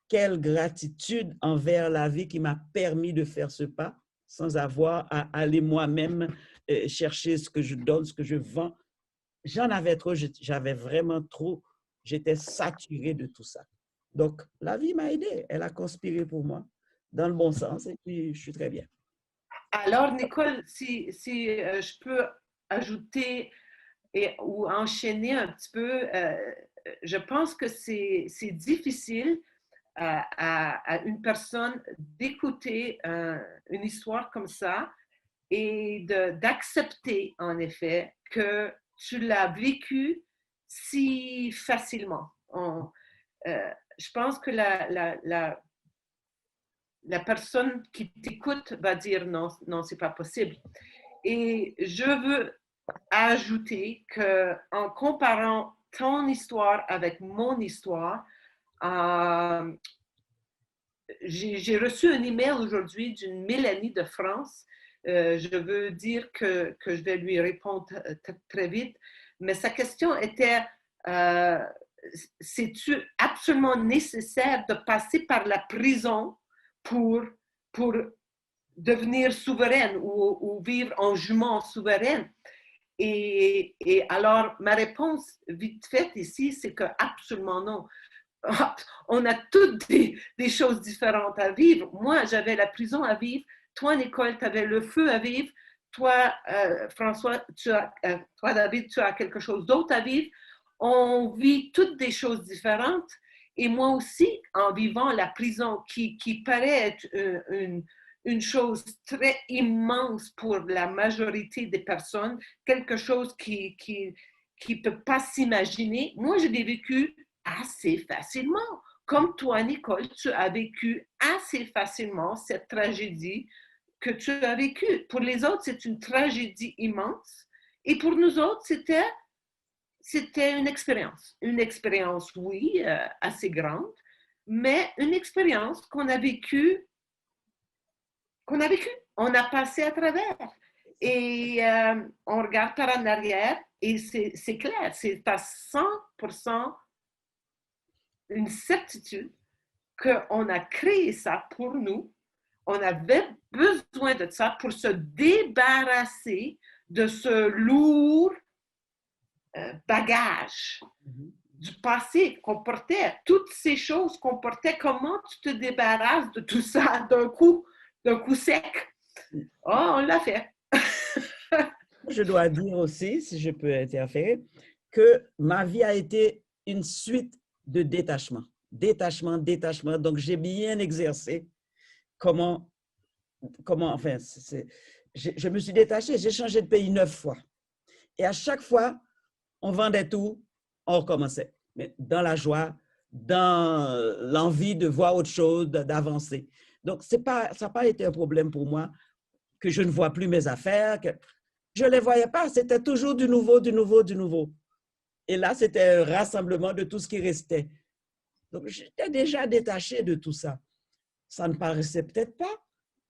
Speaker 2: quelle gratitude envers la vie qui m'a permis de faire ce pas sans avoir à aller moi-même chercher ce que je donne, ce que je vends. J'en avais trop, j'avais vraiment trop, j'étais saturé de tout ça. Donc, la vie m'a aidé, elle a conspiré pour moi dans le bon sens et puis je suis très bien.
Speaker 3: Alors, Nicole, si je peux ajouter ou enchaîner un petit peu, je pense que c'est difficile à une personne d'écouter une histoire comme ça et d'accepter, en effet, que tu l'as vécu si facilement. Je pense que la personne qui t'écoute va dire non, non, c'est pas possible. Et je veux ajouter qu'en comparant ton histoire avec mon histoire, j'ai reçu un email aujourd'hui d'une Mélanie de France. Je veux dire que je vais lui répondre très vite, mais sa question était c'est-tu absolument nécessaire de passer par la prison pour devenir souveraine ou vivre en jument souveraine? Et alors, ma réponse vite faite ici, c'est que absolument non. On a toutes des choses différentes à vivre. Moi, j'avais la prison à vivre. Toi, Nicole, tu avais le feu à vivre. Toi, François, toi, David, tu as quelque chose d'autre à vivre. On vit toutes des choses différentes. Et moi aussi, en vivant la prison, qui paraît être une chose très immense pour la majorité des personnes, quelque chose qui ne peut pas s'imaginer, moi, je l'ai vécu assez facilement. Comme toi, Nicole, tu as vécu assez facilement cette tragédie que tu as vécue. Pour les autres, c'est une tragédie immense. Et pour nous autres, c'était une expérience. Une expérience, oui, assez grande, mais une expérience qu'on a vécue. On a passé à travers. Et on regarde par en arrière et c'est clair, c'est à 100% une certitude qu'on a créé ça pour nous. On avait besoin de ça pour se débarrasser de ce lourd bagage du passé qu'on portait, toutes ces choses qu'on portait. Comment tu te débarrasses de tout ça d'un coup sec? Oh, on l'a fait.
Speaker 2: Je dois dire aussi, si je peux interférer, que ma vie a été une suite de détachement. Détachement. Donc, j'ai bien exercé comment enfin, je me suis détachée, j'ai changé de pays 9 fois. Et à chaque fois, on vendait tout, on recommençait. Mais dans la joie, dans l'envie de voir autre chose, d'avancer. Donc, ça n'a pas été un problème pour moi que je ne vois plus mes affaires, que je ne les voyais pas. C'était toujours du nouveau. Et là, c'était un rassemblement de tout ce qui restait. Donc, j'étais déjà détachée de tout ça. Ça ne paraissait peut-être pas.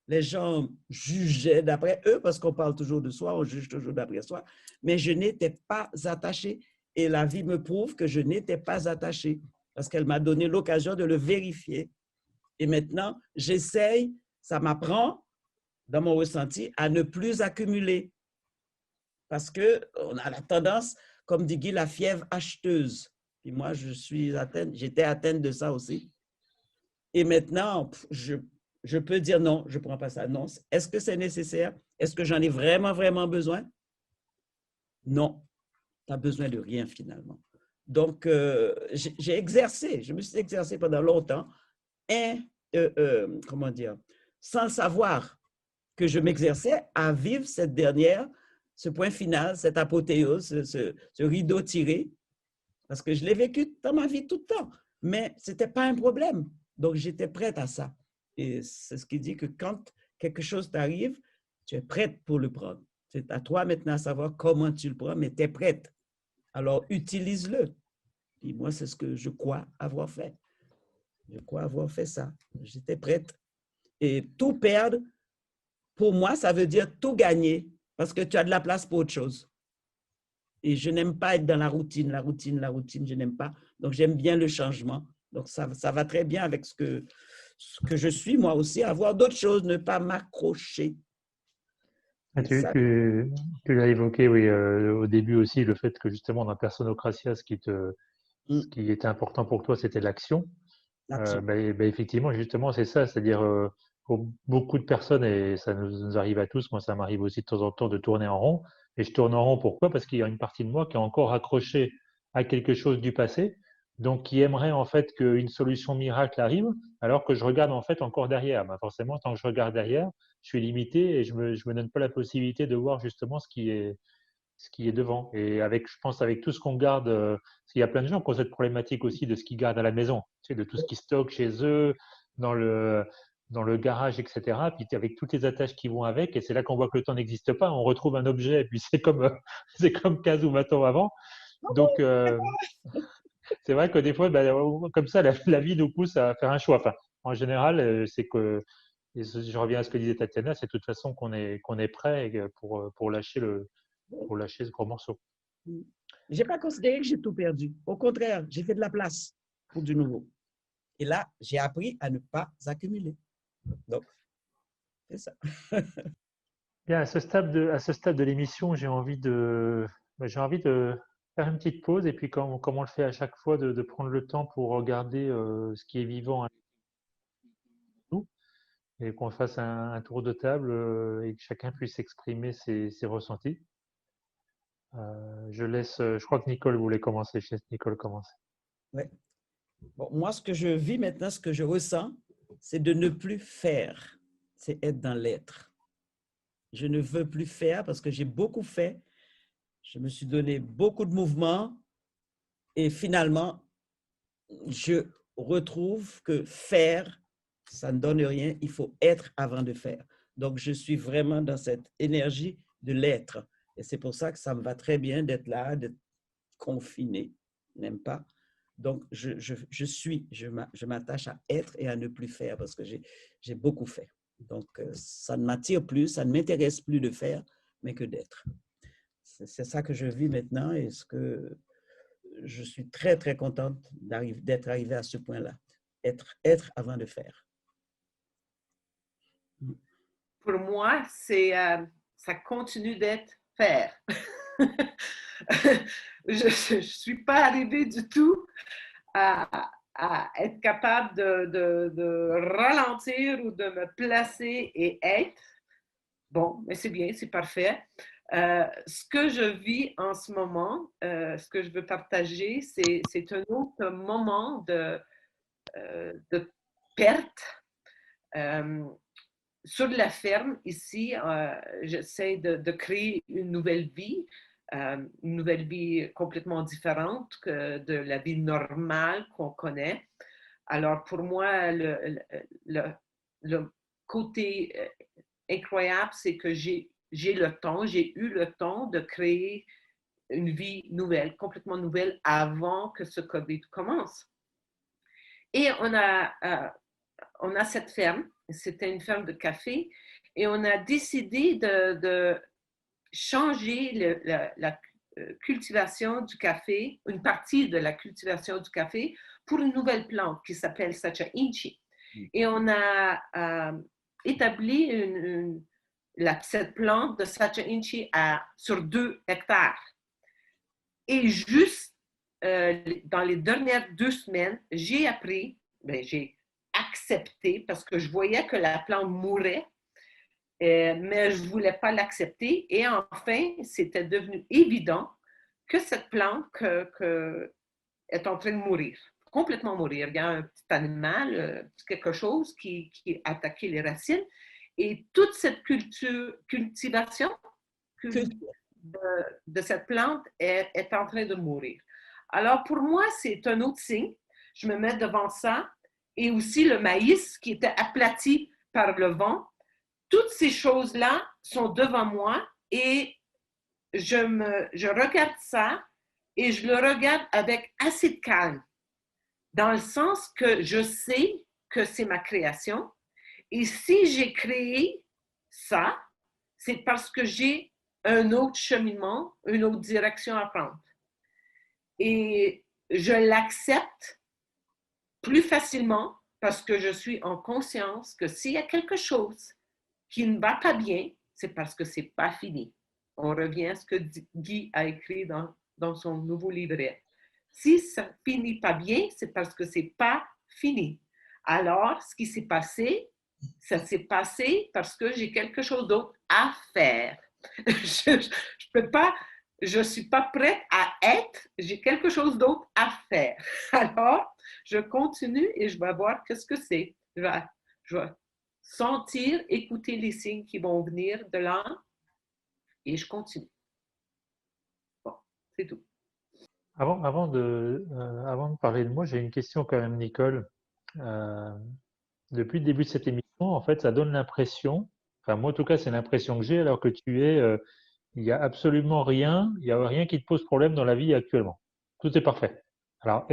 Speaker 2: Les gens jugeaient d'après eux, parce qu'on parle toujours de soi, on juge toujours d'après soi, mais je n'étais pas attachée. Et la vie me prouve que je n'étais pas attachée, parce qu'elle m'a donné l'occasion de le vérifier. Et maintenant, j'essaye, ça m'apprend, dans mon ressenti, à ne plus accumuler. Parce qu'on a la tendance, comme dit Guy, la fièvre acheteuse. Et moi, j'étais atteinte de ça aussi. Et maintenant, je peux dire non, je ne prends pas ça. Non. Est-ce que c'est nécessaire? Est-ce que j'en ai vraiment, vraiment besoin? Non. Tu n'as besoin de rien finalement. Donc, j'ai exercé, je me suis exercé pendant longtemps, comment dire, sans le savoir que je m'exerçais à vivre ce point final, cette apothéose, ce rideau tiré, parce que je l'ai vécu dans ma vie tout le temps, mais ce n'était pas un problème. Donc, j'étais prête à ça. Et c'est ce qui dit que quand quelque chose t'arrive, tu es prête pour le prendre. C'est à toi maintenant à savoir comment tu le prends, mais tu es prête. Alors, utilise-le. Et moi, c'est ce que je crois avoir fait. Je crois avoir fait ça. J'étais prête. Et tout perdre, pour moi, ça veut dire tout gagner, parce que tu as de la place pour autre chose. Et je n'aime pas être dans la routine, je n'aime pas. Donc, j'aime bien le changement. Donc, ça va très bien avec ce que je suis, moi aussi, avoir d'autres choses, ne pas m'accrocher.
Speaker 1: Tu l'as évoqué, oui, au début aussi, le fait que justement dans Personocratia, ce qui était important pour toi, c'était l'action. Effectivement, justement, c'est ça, c'est-à-dire pour beaucoup de personnes, et ça nous arrive à tous, moi ça m'arrive aussi de temps en temps de tourner en rond, et je tourne en rond pourquoi? Parce qu'il y a une partie de moi qui est encore accrochée à quelque chose du passé, donc qui aimerait en fait qu'une solution miracle arrive, alors que je regarde en fait encore derrière. Forcément, tant que je regarde derrière, je suis limité et je me donne pas la possibilité de voir justement ce qui est devant. Et je pense avec tout ce qu'on garde, parce qu'il y a plein de gens qui ont cette problématique aussi de ce qu'ils gardent à la maison, tu sais, de tout ce qu'ils stockent chez eux, dans le garage, etc. Puis avec toutes les attaches qui vont avec, et c'est là qu'on voit que le temps n'existe pas. On retrouve un objet, et puis c'est comme 15 ou 20 ans avant. Donc, c'est vrai que des fois, comme ça, la vie nous pousse à faire un choix. Enfin, en général, c'est que, et je reviens à ce que disait Tatiana, c'est de toute façon qu'on est prêt pour lâcher ce gros morceau.
Speaker 2: Je n'ai pas considéré que j'ai tout perdu. Au contraire, j'ai fait de la place pour du nouveau. Et là, j'ai appris à ne pas accumuler. Donc, c'est ça.
Speaker 1: Bien, à ce stade de l'émission, j'ai envie de faire une petite pause et puis comme on le fait à chaque fois, de prendre le temps pour regarder ce qui est vivant à nous et qu'on fasse un tour de table et que chacun puisse exprimer ses ressentis. Je crois que Nicole voulait commencer. Je laisse Nicole commencer.
Speaker 2: Ouais. Bon, moi, ce que je vis maintenant, ce que je ressens, c'est de ne plus faire. C'est être dans l'être. Je ne veux plus faire parce que j'ai beaucoup fait. Je me suis donné beaucoup de mouvements et finalement, je retrouve que faire, ça ne donne rien. Il faut être avant de faire. Donc, je suis vraiment dans cette énergie de l'être. Et c'est pour ça que ça me va très bien d'être là, d'être confiné. Je n'aime pas. Donc, je m'attache à être et à ne plus faire parce que j'ai beaucoup fait. Donc, ça ne m'attire plus, ça ne m'intéresse plus de faire, mais que d'être. C'est ça que je vis maintenant et ce que je suis très, très contente d'être arrivée à ce point-là. Être avant de faire.
Speaker 3: Pour moi, ça continue d'être faire. Je ne suis pas arrivée du tout à être capable de ralentir ou de me placer et être. Bon, mais c'est bien, c'est parfait. Ce que je vis en ce moment, ce que je veux partager, c'est un autre moment de perte. Sur la ferme, ici, j'essaie de créer une nouvelle vie complètement différente que de la vie normale qu'on connaît. Alors, pour moi, le côté incroyable, c'est que j'ai eu le temps de créer une vie nouvelle, complètement nouvelle, avant que ce COVID commence. Et on a cette ferme, c'était une ferme de café, et on a décidé de changer la cultivation du café, une partie de la cultivation du café, pour une nouvelle plante qui s'appelle Sacha Inchi. Et on a établi cette plante de Sacha Inchi sur 2 hectares. Et juste dans les dernières 2 semaines, j'ai appris, j'ai accepté parce que je voyais que la plante mourait, mais je ne voulais pas l'accepter. Et enfin, c'était devenu évident que cette plante est en train de mourir, complètement mourir. Il y a un petit animal, quelque chose qui a attaqué les racines. Et toute cette cultivation de cette plante est en train de mourir. Alors, pour moi, c'est un autre signe. Je me mets devant ça. Et aussi le maïs qui était aplati par le vent. Toutes ces choses-là sont devant moi et je regarde ça et je le regarde avec assez de calme, dans le sens que je sais que c'est ma création. Et si j'ai créé ça, c'est parce que j'ai un autre cheminement, une autre direction à prendre. Et je l'accepte plus facilement parce que je suis en conscience que s'il y a quelque chose qui ne va pas bien, c'est parce que ce n'est pas fini. On revient à ce que Guy a écrit dans son nouveau livret. Si ça ne finit pas bien, c'est parce que ce n'est pas fini. Alors, ce qui s'est passé, ça s'est passé parce que j'ai quelque chose d'autre à faire. Je ne suis pas prête à être, j'ai quelque chose d'autre à faire. Alors, je continue et je vais voir qu'est-ce que c'est. Je vais sentir, écouter les signes qui vont venir de là et je continue. Bon, c'est tout.
Speaker 1: Avant de parler de moi, j'ai une question quand même, Nicole. Euh, Depuis le début de cette émission, en fait, ça donne l'impression, enfin moi en tout cas, c'est l'impression que j'ai alors que il n'y a absolument rien, il n'y a rien qui te pose problème dans la vie actuellement. Tout est parfait. Alors,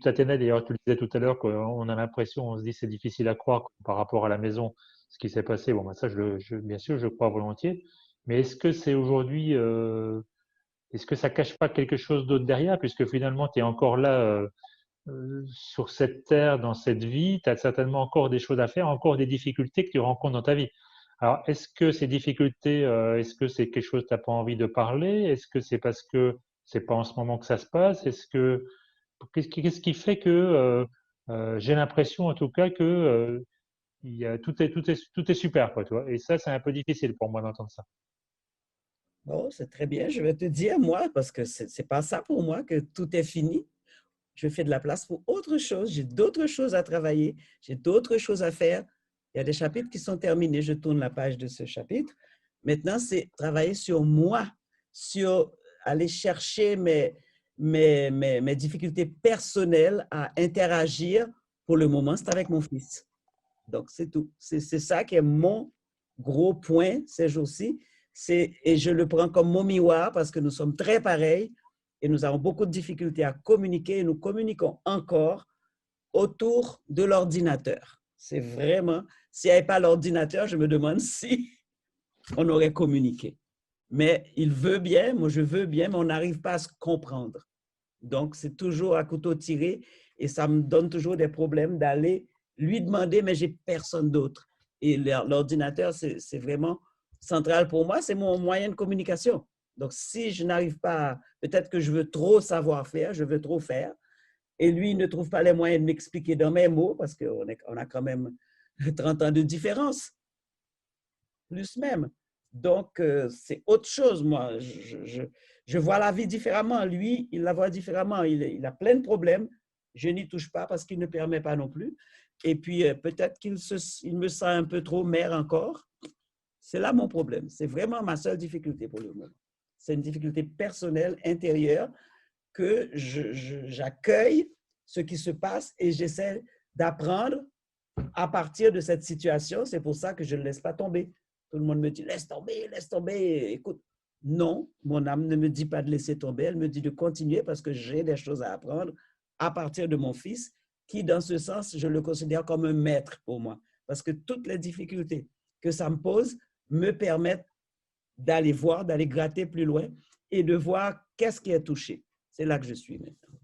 Speaker 1: Tatiana, d'ailleurs, tu le disais tout à l'heure qu'on a l'impression, on se dit c'est difficile à croire par rapport à la maison, ce qui s'est passé. Bon, ben ça, bien sûr, je crois volontiers. Mais est-ce que ça cache pas quelque chose d'autre derrière, puisque finalement, tu es encore là sur cette terre, dans cette vie, tu as certainement encore des choses à faire, encore des difficultés que tu rencontres dans ta vie. Alors, est-ce que ces difficultés, est-ce que c'est quelque chose que tu n'as pas envie de parler? Est-ce que c'est parce que c'est pas en ce moment que ça se passe? Qu'est-ce qui fait que j'ai l'impression en tout cas que tout est super, quoi, tu vois? Et ça, c'est un peu difficile pour moi d'entendre ça.
Speaker 2: Bon, c'est très bien. Je vais te dire, moi, parce que ce n'est pas ça pour moi que tout est fini. Je fais de la place pour autre chose. J'ai d'autres choses à travailler. J'ai d'autres choses à faire. Il y a des chapitres qui sont terminés. Je tourne la page de ce chapitre. Maintenant, c'est travailler sur moi, sur aller chercher mes difficultés personnelles à interagir. Pour le moment, c'est avec mon fils. Donc, c'est tout. C'est ça qui est mon gros point ces jours-ci. Et je le prends comme mon miroir parce que nous sommes très pareils et nous avons beaucoup de difficultés à communiquer et nous communiquons encore autour de l'ordinateur. C'est vraiment, s'il n'y avait pas l'ordinateur, je me demande si on aurait communiqué. Mais il veut bien, moi je veux bien, mais on n'arrive pas à se comprendre. Donc, c'est toujours à couteau tiré et ça me donne toujours des problèmes d'aller lui demander, mais j'ai personne d'autre. Et l'ordinateur, c'est vraiment central pour moi, c'est mon moyen de communication. Donc, si je n'arrive pas, peut-être que je veux trop savoir faire, je veux trop faire, et lui, il ne trouve pas les moyens de m'expliquer dans mes mots, parce qu'on a quand même 30 ans de différence, plus même. Donc, c'est autre chose, moi. Je vois la vie différemment. Lui, il la voit différemment. Il a plein de problèmes. Je n'y touche pas parce qu'il ne permet pas non plus. Et puis, peut-être qu'il me sent un peu trop mère encore. C'est là mon problème. C'est vraiment ma seule difficulté pour le moment. C'est une difficulté personnelle, intérieure, que j'accueille ce qui se passe et j'essaie d'apprendre à partir de cette situation. C'est pour ça que je ne laisse pas tomber. Tout le monde me dit, laisse tomber, laisse tomber. Écoute, non, mon âme ne me dit pas de laisser tomber, elle me dit de continuer parce que j'ai des choses à apprendre à partir de mon fils, qui, dans ce sens, je le considère comme un maître pour moi. Parce que toutes les difficultés que ça me pose me permettent d'aller voir, d'aller gratter plus loin et de voir qu'est-ce qui est touché. C'est là que je suis maintenant.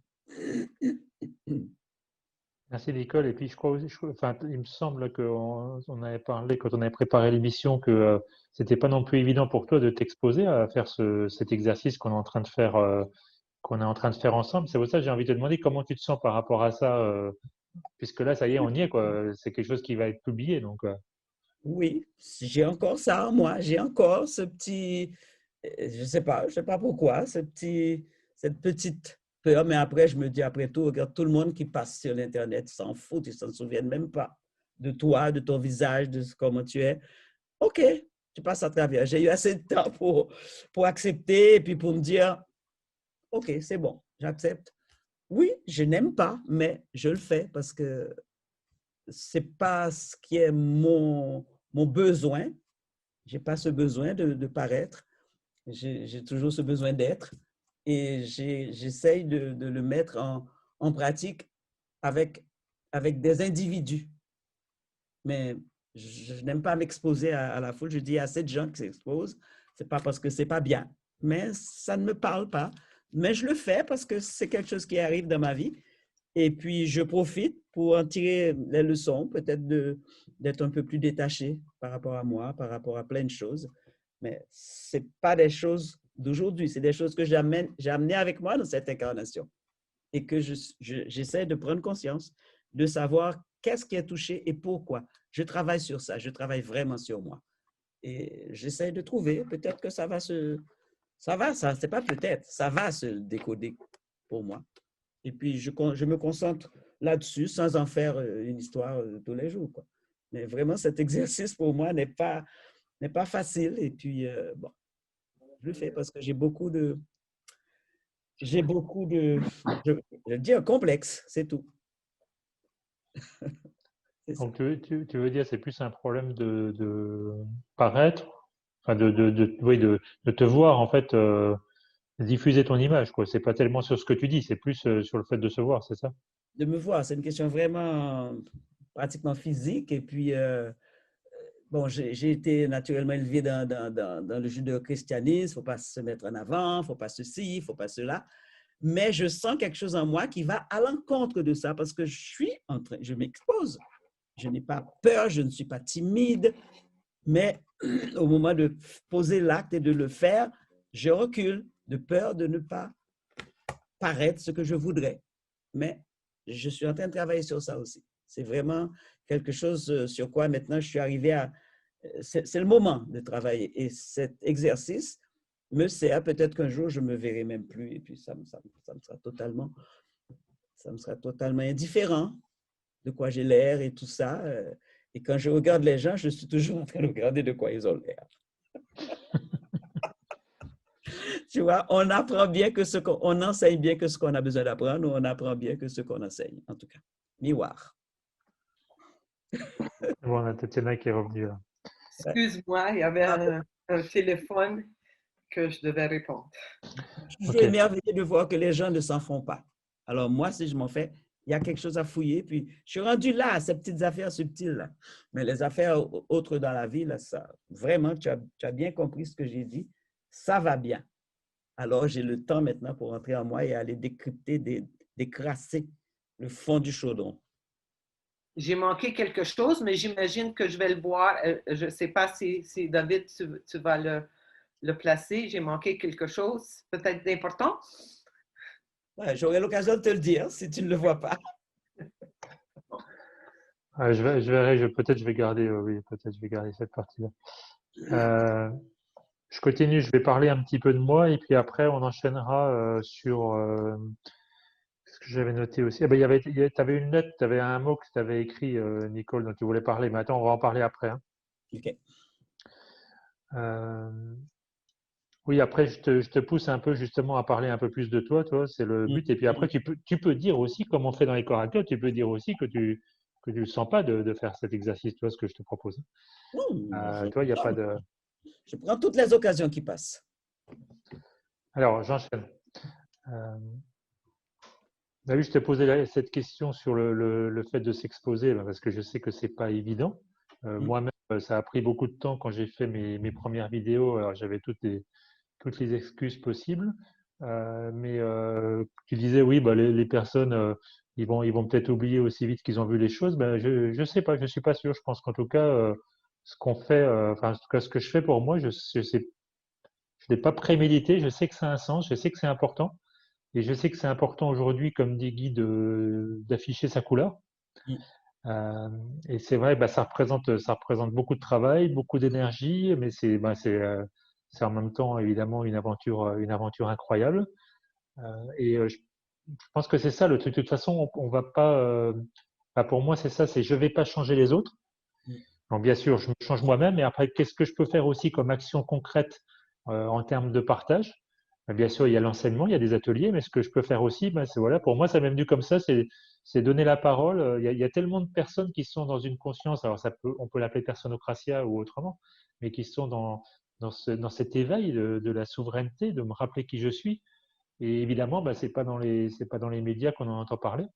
Speaker 1: Merci Nicole. Et puis je crois aussi, enfin, il me semble qu'on avait parlé quand on avait préparé l'émission que c'était pas non plus évident pour toi de t'exposer à faire cet exercice qu'on est en train de faire, qu'on est en train de faire ensemble. C'est pour ça que j'ai envie de te demander comment tu te sens par rapport à ça, puisque là, ça y est, on y est, quoi. C'est quelque chose qui va être publié, donc.
Speaker 2: Oui, j'ai encore ça en moi. J'ai encore ce petit, je sais pas pourquoi, cette petite peur. Mais après, je me dis, après tout, regarde tout le monde qui passe sur l'Internet, ils s'en foutent, ils s'en souviennent même pas de toi, de ton visage, de comment tu es. OK, tu passes à travers. J'ai eu assez de temps pour accepter et puis pour me dire, OK, c'est bon, j'accepte. Oui, je n'aime pas, mais je le fais parce que c'est pas ce qui est mon besoin. J'ai pas ce besoin de paraître. J'ai toujours ce besoin d'être. Et j'essaye de le mettre en pratique avec, avec des individus. Mais je n'aime pas m'exposer à la foule. Je dis à assez de gens qui s'exposent. C'est pas parce que c'est pas bien, mais ça ne me parle pas. Mais je le fais parce que c'est quelque chose qui arrive dans ma vie. Et puis, je profite pour en tirer les leçons, peut-être d'être un peu plus détaché par rapport à moi, par rapport à plein de choses. Mais ce n'est pas des choses d'aujourd'hui, c'est des choses que j'ai amenées avec moi dans cette incarnation et que j'essaie de prendre conscience, de savoir qu'est-ce qui est touché et pourquoi. Je travaille sur ça, je travaille vraiment sur moi. Et j'essaie de trouver, peut-être que ça va c'est pas peut-être, ça va se décoder pour moi. Et puis, je me concentre là-dessus sans en faire une histoire tous les jours, quoi. Mais vraiment, cet exercice pour moi n'est pas facile. Et puis, bon, je le fais parce que j'ai beaucoup de, je dis un complexe, c'est tout. C'est ça.
Speaker 1: Donc, tu veux dire, c'est plus un problème de paraître, enfin, oui, de te voir, en fait, diffuser ton image, quoi. C'est pas tellement sur ce que tu dis, c'est plus sur le fait de se voir, c'est ça?
Speaker 2: De me voir, c'est une question vraiment pratiquement physique. Et puis, bon, j'ai été naturellement élevé dans le judéo-christianisme. Il ne faut pas se mettre en avant, il ne faut pas ceci, il ne faut pas cela. Mais je sens quelque chose en moi qui va à l'encontre de ça parce que je m'expose. Je n'ai pas peur, je ne suis pas timide, mais au moment de poser l'acte et de le faire, je recule de peur de ne pas paraître ce que je voudrais. Mais je suis en train de travailler sur ça aussi. C'est vraiment quelque chose sur quoi maintenant je suis arrivé à... C'est le moment de travailler. Et cet exercice me sert. Peut-être qu'un jour, je ne me verrai même plus et puis ça me sera totalement indifférent de quoi j'ai l'air et tout ça. Et quand je regarde les gens, je suis toujours en train de regarder de quoi ils ont l'air. Tu vois, on apprend bien que on enseigne bien que ce qu'on a besoin d'apprendre, ou on apprend bien que ce qu'on enseigne, en tout cas. Miroir.
Speaker 1: Bon, on a Tatiana qui est revenue là.
Speaker 3: Excuse-moi, il y avait un téléphone que je devais répondre.
Speaker 2: Je suis toujours
Speaker 1: Ok.
Speaker 2: émerveillé de voir que les gens ne s'en font pas. Alors moi, si je m'en fais, il y a quelque chose à fouiller. Puis je suis rendu là, à ces petites affaires subtiles là. Mais les affaires autres dans la vie, là, ça, vraiment, tu as bien compris ce que j'ai dit. Ça va bien. Alors j'ai le temps maintenant pour entrer en moi et aller décrypter, décrasser le fond du chaudron.
Speaker 3: J'ai manqué quelque chose, mais j'imagine que je vais le voir. Je ne sais pas si David, tu vas le placer. J'ai manqué quelque chose, peut-être d'important.
Speaker 2: Ouais, j'aurai l'occasion de te le dire si tu ne le vois pas.
Speaker 1: Je verrai, peut-être je vais garder, oui, peut-être je vais garder cette partie-là. Je continue, je vais parler un petit peu de moi et puis après on enchaînera sur ce que j'avais noté aussi. Ah ben, tu avais une note, tu avais un mot que tu avais écrit, Nicole, dont tu voulais parler. Mais attends, on va en parler après, hein.
Speaker 2: OK.
Speaker 1: Euh, oui, après, je te pousse un peu justement à parler un peu plus de toi, c'est le but. Et puis après, tu peux dire aussi, comme on fait dans les corps acteurs, tu peux dire aussi que tu le sens pas de faire cet exercice, tu vois, ce que je te propose.
Speaker 2: Oh,
Speaker 1: Toi, il n'y a pas de.
Speaker 2: je prends toutes les occasions qui passent.
Speaker 1: Alors, j'enchaîne. Euh, Bah oui, je t'ai posé cette question sur le fait de s'exposer, parce que je sais que c'est pas évident.
Speaker 2: Mm.
Speaker 1: Moi-même, ça a pris beaucoup de temps quand j'ai fait mes premières vidéos. Alors, j'avais toutes les excuses possibles. Mais tu disais, oui, bah, les personnes, ils vont peut-être oublier aussi vite qu'ils ont vu les choses. Ben, je sais pas, je suis pas sûr. Je pense qu'en tout cas, ce qu'on fait, enfin, en tout cas, ce que je fais pour moi, je l'ai pas prémédité. Je sais que ça a un sens, je sais que c'est important. Et je sais que c'est important aujourd'hui, comme dit Guy, d'afficher sa couleur.
Speaker 2: Mm.
Speaker 1: Euh, et c'est vrai, bah, ça représente beaucoup de travail, beaucoup d'énergie, mais c'est en même temps évidemment une aventure incroyable. Je pense que c'est ça le truc. De toute façon, on va pas. Bah, pour moi, c'est ça. C'est je vais pas changer les autres.
Speaker 2: Mm.
Speaker 1: Donc bien sûr, je me change moi-même. Et après, qu'est-ce que je peux faire aussi comme action concrète en termes de partage? Bien sûr, il y a l'enseignement, il y a des ateliers, mais ce que je peux faire aussi, ben, c'est voilà, pour moi, ça m'est venu comme ça, c'est donner la parole. Il y a tellement de personnes qui sont dans une conscience, alors on peut l'appeler personocratia ou autrement, mais qui sont dans cet éveil de la souveraineté, de me rappeler qui je suis. Et évidemment, ben, c'est pas dans les médias qu'on en entend parler.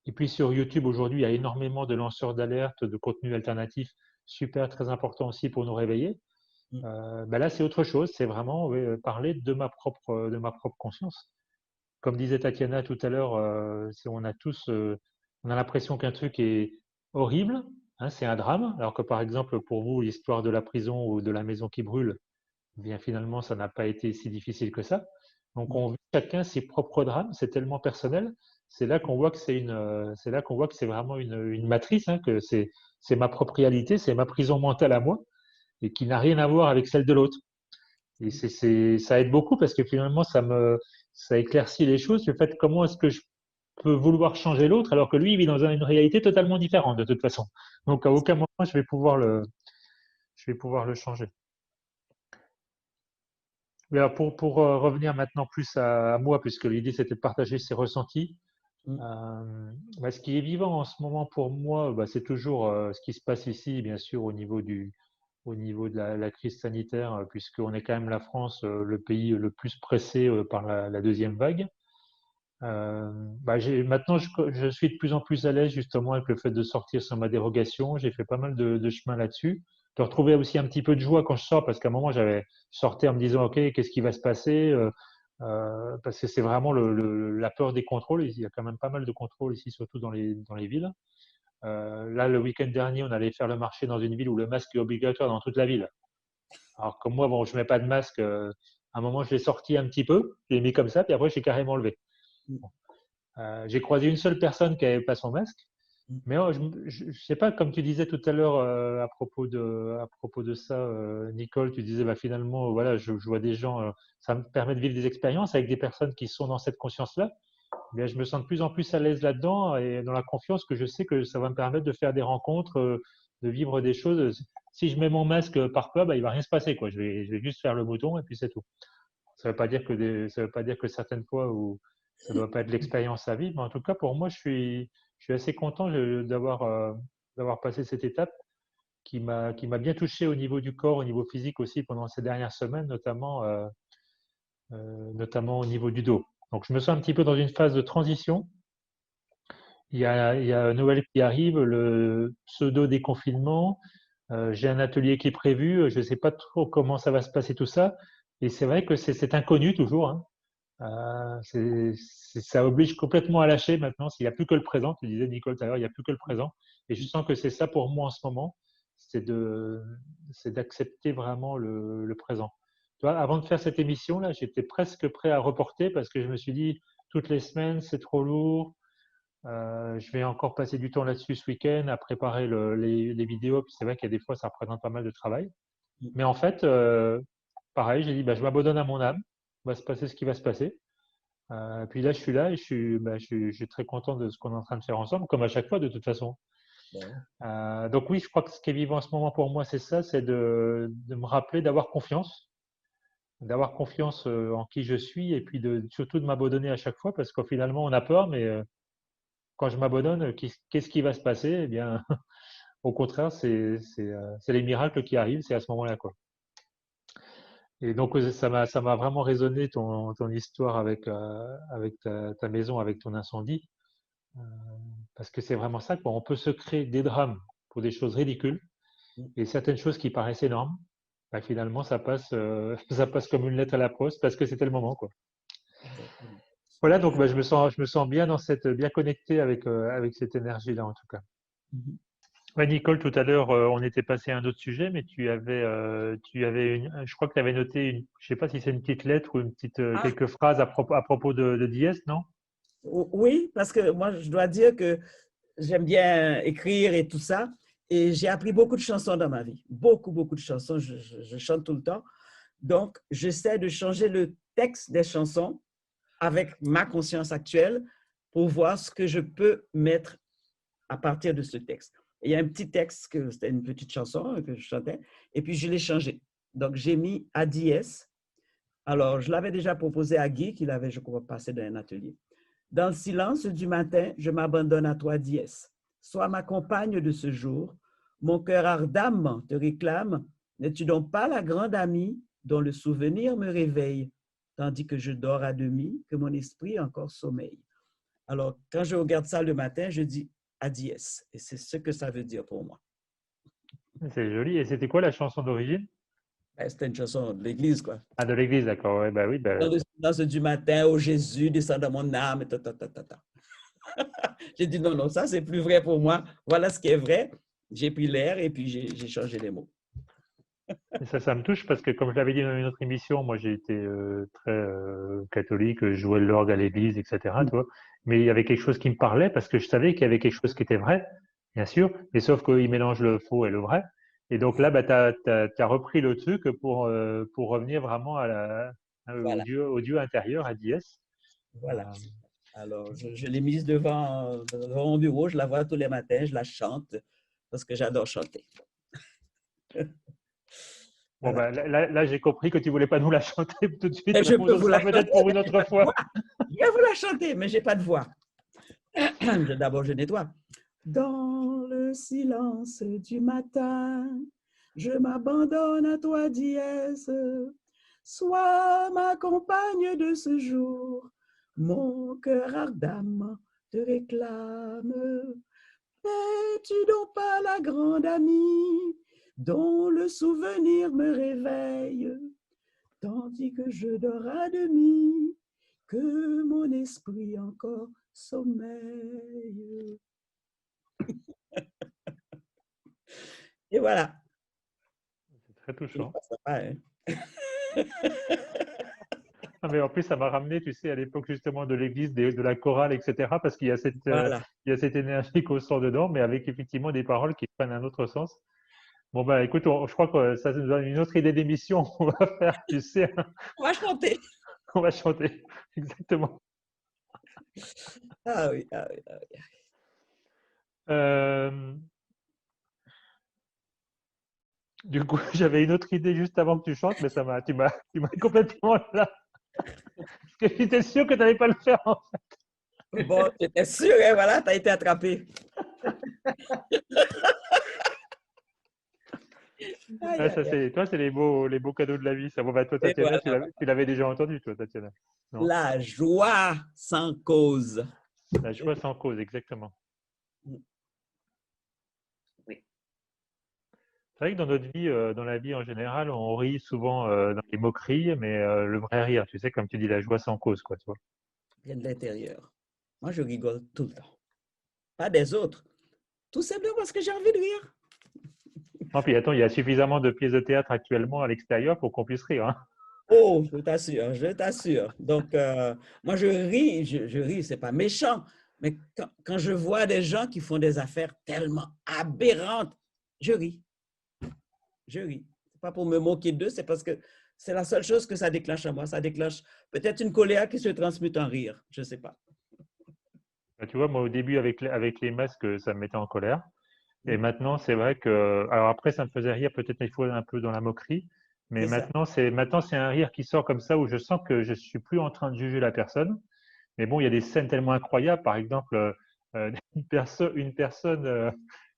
Speaker 1: Et puis sur YouTube aujourd'hui, il y a énormément de lanceurs d'alerte, de contenus alternatifs, super, très important aussi pour nous réveiller.
Speaker 2: Mm.
Speaker 1: Ben là, c'est autre chose, c'est vraiment parler de ma propre conscience. Comme disait Tatiana tout à l'heure, on a l'impression qu'un truc est horrible, hein, c'est un drame, alors que par exemple pour vous, l'histoire de la prison ou de la maison qui brûle, eh bien finalement, ça n'a pas été si difficile que ça. Donc
Speaker 2: Mm.
Speaker 1: on vit chacun ses propres drames, c'est tellement personnel. C'est là qu'on voit que c'est là qu'on voit que c'est vraiment une matrice, hein, que c'est ma propre réalité, c'est ma prison mentale à moi et qui n'a rien à voir avec celle de l'autre. Et ça aide beaucoup parce que finalement, ça éclaircit les choses. Le fait comment est-ce que je peux vouloir changer l'autre alors que lui, il vit dans une réalité totalement différente de toute façon. Donc à aucun moment, je vais pouvoir le changer. Mais alors, pour revenir maintenant plus à moi, puisque l'idée c'était de partager ses ressentis,
Speaker 2: Mm.
Speaker 1: bah, ce qui est vivant en ce moment pour moi, bah, c'est toujours ce qui se passe ici, bien sûr, au niveau de la crise sanitaire, puisqu'on est quand même la France, le pays le plus pressé par la deuxième vague. Bah, maintenant, je suis de plus en plus à l'aise justement avec le fait de sortir sur ma dérogation. J'ai fait pas mal de chemin là-dessus. De retrouver aussi un petit peu de joie quand je sors, parce qu'à un moment, je sortais en me disant, OK, qu'est-ce qui va se passer? Parce que c'est vraiment la peur des contrôles. Il y a quand même pas mal de contrôles ici, surtout dans les villes. Là, le week-end dernier, on allait faire le marché dans une ville où le masque est obligatoire dans toute la ville. Alors, comme moi, bon, je mets pas de masque. À un moment, je l'ai sorti un petit peu, je l'ai mis comme ça, puis après, j'ai carrément enlevé.
Speaker 2: Mm.
Speaker 1: J'ai croisé une seule personne qui n'avait pas son masque.
Speaker 2: Mm.
Speaker 1: Mais je sais pas, comme tu disais tout à l'heure à propos de ça, Nicole, tu disais bah, finalement, voilà, je vois des gens, ça me permet de vivre des expériences avec des personnes qui sont dans cette conscience-là. Eh bien, je me sens de plus en plus à l'aise là-dedans et dans la confiance que je sais que ça va me permettre de faire des rencontres, de vivre des choses. Si je mets mon masque par peur, bah, il va rien se passer, quoi. Je vais juste faire le bouton et puis c'est tout. Ça veut pas dire ça veut pas dire que certaines fois où ça doit pas être l'expérience à vivre, mais en tout cas pour moi, je suis assez content d'avoir passé cette étape qui m'a bien touché au niveau du corps, au niveau physique aussi pendant ces dernières semaines, notamment au niveau du dos. Donc je me sens un petit peu dans une phase de transition. Il y a Noël qui arrive, le pseudo déconfinement. J'ai un atelier qui est prévu. Je ne sais pas trop comment ça va se passer tout ça. Et c'est vrai que c'est inconnu toujours, hein. Ça oblige complètement à lâcher maintenant. S'il n'y a plus que le présent, tu disais Nicole tout à l'heure, il n'y a plus que le présent. Et je sens que c'est ça pour moi en ce moment, c'est de, c'est d'accepter vraiment le présent. Tu vois, avant de faire cette émission là, j'étais presque prêt à reporter parce que je me suis dit toutes les semaines c'est trop lourd. Je vais encore passer du temps là-dessus ce week-end à préparer les vidéos. Puis c'est vrai qu'il y a des fois ça représente pas mal de travail.
Speaker 2: Mm.
Speaker 1: Mais en fait, pareil, j'ai dit bah, je m'abandonne à mon âme. Va se passer ce qui va se passer. Puis là, je suis là et je suis très content de ce qu'on est en train de faire ensemble, comme à chaque fois de toute façon.
Speaker 2: Ouais.
Speaker 1: Donc oui, je crois que ce qui est vivant en ce moment pour moi, c'est ça, c'est de me rappeler d'avoir confiance en qui je suis et puis surtout de m'abandonner à chaque fois parce que finalement, on a peur, mais quand je m'abandonne, qu'est-ce qui va se passer? Eh bien, au contraire, c'est les miracles qui arrivent, c'est à ce moment-là, quoi. Et donc, ça m'a vraiment résonné ton histoire avec ta maison, avec ton incendie. Euh, Parce que c'est vraiment ça, quoi. On peut se créer des drames pour des choses ridicules et certaines choses qui paraissent énormes, bah, finalement, ça passe comme une lettre à la poste parce que c'était le moment, quoi.
Speaker 2: Exactement.
Speaker 1: Voilà, donc bah, je me sens bien bien connecté avec cette énergie-là, en tout cas.
Speaker 2: Mhm.
Speaker 1: Ouais, Nicole, tout à l'heure, on était passé à un autre sujet, mais tu avais je crois que tu avais noté je sais pas si c'est une petite lettre ou
Speaker 2: Ah,
Speaker 1: quelques phrases à propos de Diez, non?
Speaker 2: oui, parce que moi, je dois dire que j'aime bien écrire et tout ça. Et j'ai appris beaucoup de chansons dans ma vie. Beaucoup, beaucoup de chansons. Je chante tout le temps. Donc, j'essaie de changer le texte des chansons avec ma conscience actuelle pour voir ce que je peux mettre à partir de ce texte. Et il y a un petit texte, c'était une petite chanson que je chantais, et puis je l'ai changé. Donc, j'ai mis ADS. Alors, je l'avais déjà proposé à Guy, qu'il avait, je crois, passé dans un atelier. Dans le silence du matin, je m'abandonne à toi, Diès. Sois ma compagne de ce jour. Mon cœur ardemment te réclame. N'es-tu donc pas la grande amie dont le souvenir me réveille, tandis que je dors à demi, que mon esprit encore sommeille. Alors, quand je regarde ça le matin, je dis Adiès. Et c'est ce que ça veut dire pour moi.
Speaker 1: C'est joli. Et c'était quoi la chanson d'origine?
Speaker 2: Ben, c'était une chanson de l'Église, quoi.
Speaker 1: Ah, de l'église, d'accord. Ouais, bah oui, bah,
Speaker 2: Dans le silence du matin, ô Jésus, descend dans mon âme. Ta, ta, ta, ta, ta. J'ai dit non, non, ça, c'est plus vrai pour moi. Voilà ce qui est vrai. J'ai pris l'air et puis j'ai changé les mots.
Speaker 1: et ça me touche parce que, comme je l'avais dit dans une autre émission, moi j'ai été très catholique, je jouais de l'orgue à l'église, etc. Tu vois. Mais il y avait quelque chose qui me parlait parce que je savais qu'il y avait quelque chose qui était vrai, bien sûr, mais sauf qu'il mélange le faux et le vrai. Et donc là, bah, tu as repris le truc pour revenir vraiment
Speaker 2: Voilà,
Speaker 1: au Dieu intérieur, à Diès.
Speaker 2: voilà. Alors, je l'ai mise devant mon bureau, je la vois tous les matins, je la chante parce que j'adore chanter.
Speaker 1: Bon,
Speaker 2: Voilà.
Speaker 1: bah, là, j'ai compris que tu voulais pas nous la chanter tout de suite,
Speaker 2: Et
Speaker 1: mais
Speaker 2: je
Speaker 1: bon,
Speaker 2: peux
Speaker 1: ce
Speaker 2: vous la
Speaker 1: sera
Speaker 2: chanter,
Speaker 1: peut-être pour
Speaker 2: mais
Speaker 1: une
Speaker 2: j'ai
Speaker 1: autre
Speaker 2: pas de
Speaker 1: fois.
Speaker 2: voix. Je vais vous la chanter, mais j'ai pas de voix. D'abord, je nettoie. Dans le silence du matin, je m'abandonne à toi, dièse. Sois ma compagne de ce jour. Mon cœur ardemment te réclame. N'es-tu donc pas la grande amie dont le souvenir me réveille, tandis que je dors à demi, que mon esprit encore sommeille. Et voilà.
Speaker 1: C'est très
Speaker 2: Il n'est
Speaker 1: touchant.
Speaker 2: pas sympa, hein?
Speaker 1: Ah, mais en plus, ça m'a ramené, tu sais, à l'époque justement de l'église, de la chorale, etc. Parce qu'il y a
Speaker 2: Voilà.
Speaker 1: il y a cette énergie qu'on sent dedans, mais avec effectivement des paroles qui prennent un autre sens. Bon, bah écoute, je crois que ça nous donne une autre idée d'émission qu'on va faire, tu sais,
Speaker 2: On va chanter.
Speaker 1: on va chanter. Exactement.
Speaker 2: Ah oui, ah oui, ah oui.
Speaker 1: Euh, du coup, j'avais une autre idée juste avant que tu chantes, mais tu m'as complètement là. Parce que j'étais sûr que tu n'allais pas le faire, hein.
Speaker 2: Bon, j'étais sûr, hein, voilà, tu as été attrapé. Aïe,
Speaker 1: Ah, ça,
Speaker 2: aïe, aïe.
Speaker 1: toi, c'est les beaux cadeaux de la vie. Ça, bon, bah, toi,
Speaker 2: Et
Speaker 1: Tatiana,
Speaker 2: voilà.
Speaker 1: tu l'avais déjà entendu, toi, Tatiana. Non?
Speaker 2: La joie sans cause.
Speaker 1: La joie sans cause, exactement.
Speaker 3: Oui.
Speaker 1: C'est vrai que dans notre vie, dans la vie en général, on rit souvent dans les moqueries, mais le vrai rire, tu sais, comme tu dis, la joie sans cause, quoi, tu vois.
Speaker 2: Vient de l'intérieur. Moi, je rigole tout le temps. Pas des autres. Tout simplement parce que j'ai envie de rire.
Speaker 1: Non, puis attends, il y a suffisamment de pièces de théâtre actuellement à l'extérieur pour qu'on puisse rire, hein.
Speaker 2: Oh, je t'assure, je t'assure. Donc, moi, je ris, c'est pas méchant, mais quand je vois des gens qui font des affaires tellement aberrantes, je ris, je ris. C'est pas pour me moquer d'eux, c'est parce que c'est la seule chose que ça déclenche en moi. Ça déclenche peut-être une colère qui se transmute en rire, je sais pas.
Speaker 1: Bah, tu vois, moi, au début, avec les masques, ça me mettait en colère. Et maintenant, c'est vrai que, alors après, ça me faisait rire peut-être des fois un peu dans la moquerie, mais
Speaker 2: C'est ça.
Speaker 1: maintenant, c'est un rire qui sort comme ça où je sens que je suis plus en train de juger la personne. Mais bon, il y a des scènes tellement incroyables. Par exemple, une personne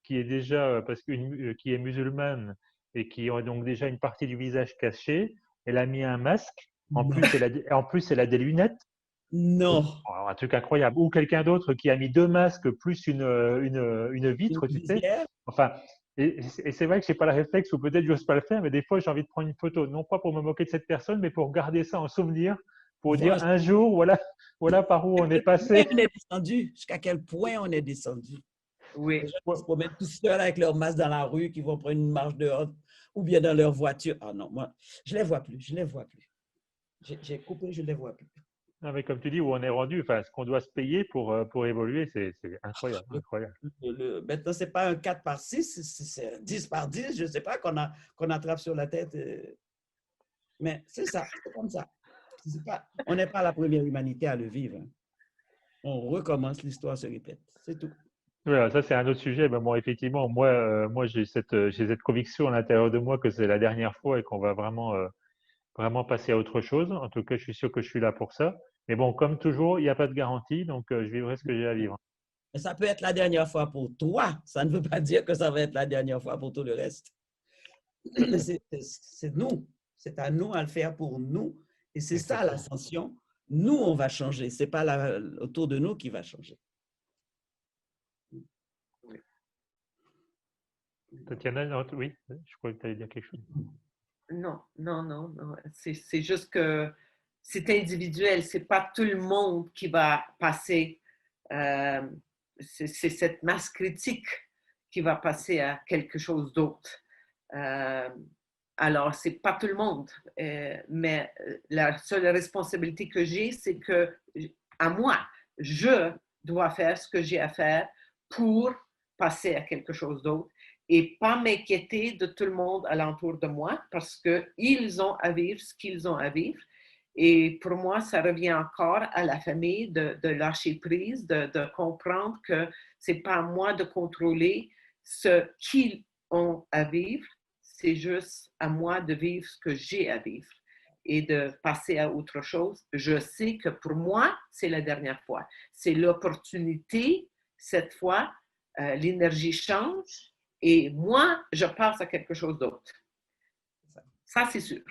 Speaker 1: qui est déjà, qui est musulmane et qui a donc déjà une partie du visage caché, elle a mis un masque.
Speaker 2: Non.
Speaker 1: En plus, elle a des lunettes.
Speaker 2: Non.
Speaker 1: Alors, un truc incroyable. Ou quelqu'un d'autre qui a mis deux masques plus une
Speaker 2: Une
Speaker 1: vitre, tu sais.
Speaker 2: visière?
Speaker 1: Enfin, et c'est vrai que je n'ai pas le réflexe ou peut-être je n'ose pas le faire, mais des fois, j'ai envie de prendre une photo, non pas pour me moquer de cette personne, mais pour garder ça en souvenir, pour dire
Speaker 2: Voilà.
Speaker 1: un jour, voilà, voilà par où on est
Speaker 2: Jusqu'à quel point
Speaker 1: passé.
Speaker 2: on est descendu? Jusqu'à quel point on est descendu? Les
Speaker 3: Oui.
Speaker 2: gens qui se promènent tout seuls avec leur masque dans la rue, qui vont prendre une marche dehors ou bien dans leur voiture. Ah non, moi, je ne les vois plus. Je ne les vois plus. J'ai coupé, je ne les vois plus.
Speaker 1: Non, mais comme tu dis, où on est rendu, enfin, ce qu'on doit se payer pour évoluer, c'est incroyable, incroyable.
Speaker 2: Maintenant, ce n'est pas un 4 par 6, c'est un 10 par 10, je ne sais pas, qu'on attrape sur la tête. Mais c'est ça, c'est comme ça. On n'est pas la première humanité à le vivre. On recommence, l'histoire se répète. C'est tout.
Speaker 1: Voilà, ça c'est un autre sujet. Mais bon, effectivement, moi j'ai cette conviction à l'intérieur de moi que c'est la dernière fois et qu'on va vraiment passer à autre chose. En tout cas, je suis sûr que je suis là pour ça. Mais bon, comme toujours, il n'y a pas de garantie, donc je vivrai ce que j'ai à vivre.
Speaker 2: Mais ça peut être la dernière fois pour toi. Ça ne veut pas dire que ça va être la dernière fois pour tout le reste. C'est nous. C'est à nous à le faire pour nous. Et c'est ça
Speaker 1: Exactement.
Speaker 2: l'ascension. Nous, on va changer. Ce n'est pas autour de nous qui va changer.
Speaker 1: Tatiana, non, oui, je crois que tu allais dire quelque chose.
Speaker 3: Non, non, non, non. C'est juste que c'est individuel. C'est pas tout le monde qui va passer. euh, c'est cette masse critique qui va passer à quelque chose d'autre. Euh, alors, c'est pas tout le monde. Mais la seule responsabilité que j'ai, c'est que à moi, je dois faire ce que j'ai à faire pour passer à quelque chose d'autre et pas m'inquiéter de tout le monde alentour de moi parce qu'ils ont à vivre ce qu'ils ont à vivre. Et pour moi, ça revient encore à la famille de lâcher prise, de comprendre que c'est pas à moi de contrôler ce qu'ils ont à vivre, c'est juste à moi de vivre ce que j'ai à vivre et de passer à autre chose. Je sais que pour moi, c'est la dernière fois. C'est l'opportunité, cette fois, l'énergie change et moi, je passe à quelque chose d'autre. Ça, c'est sûr.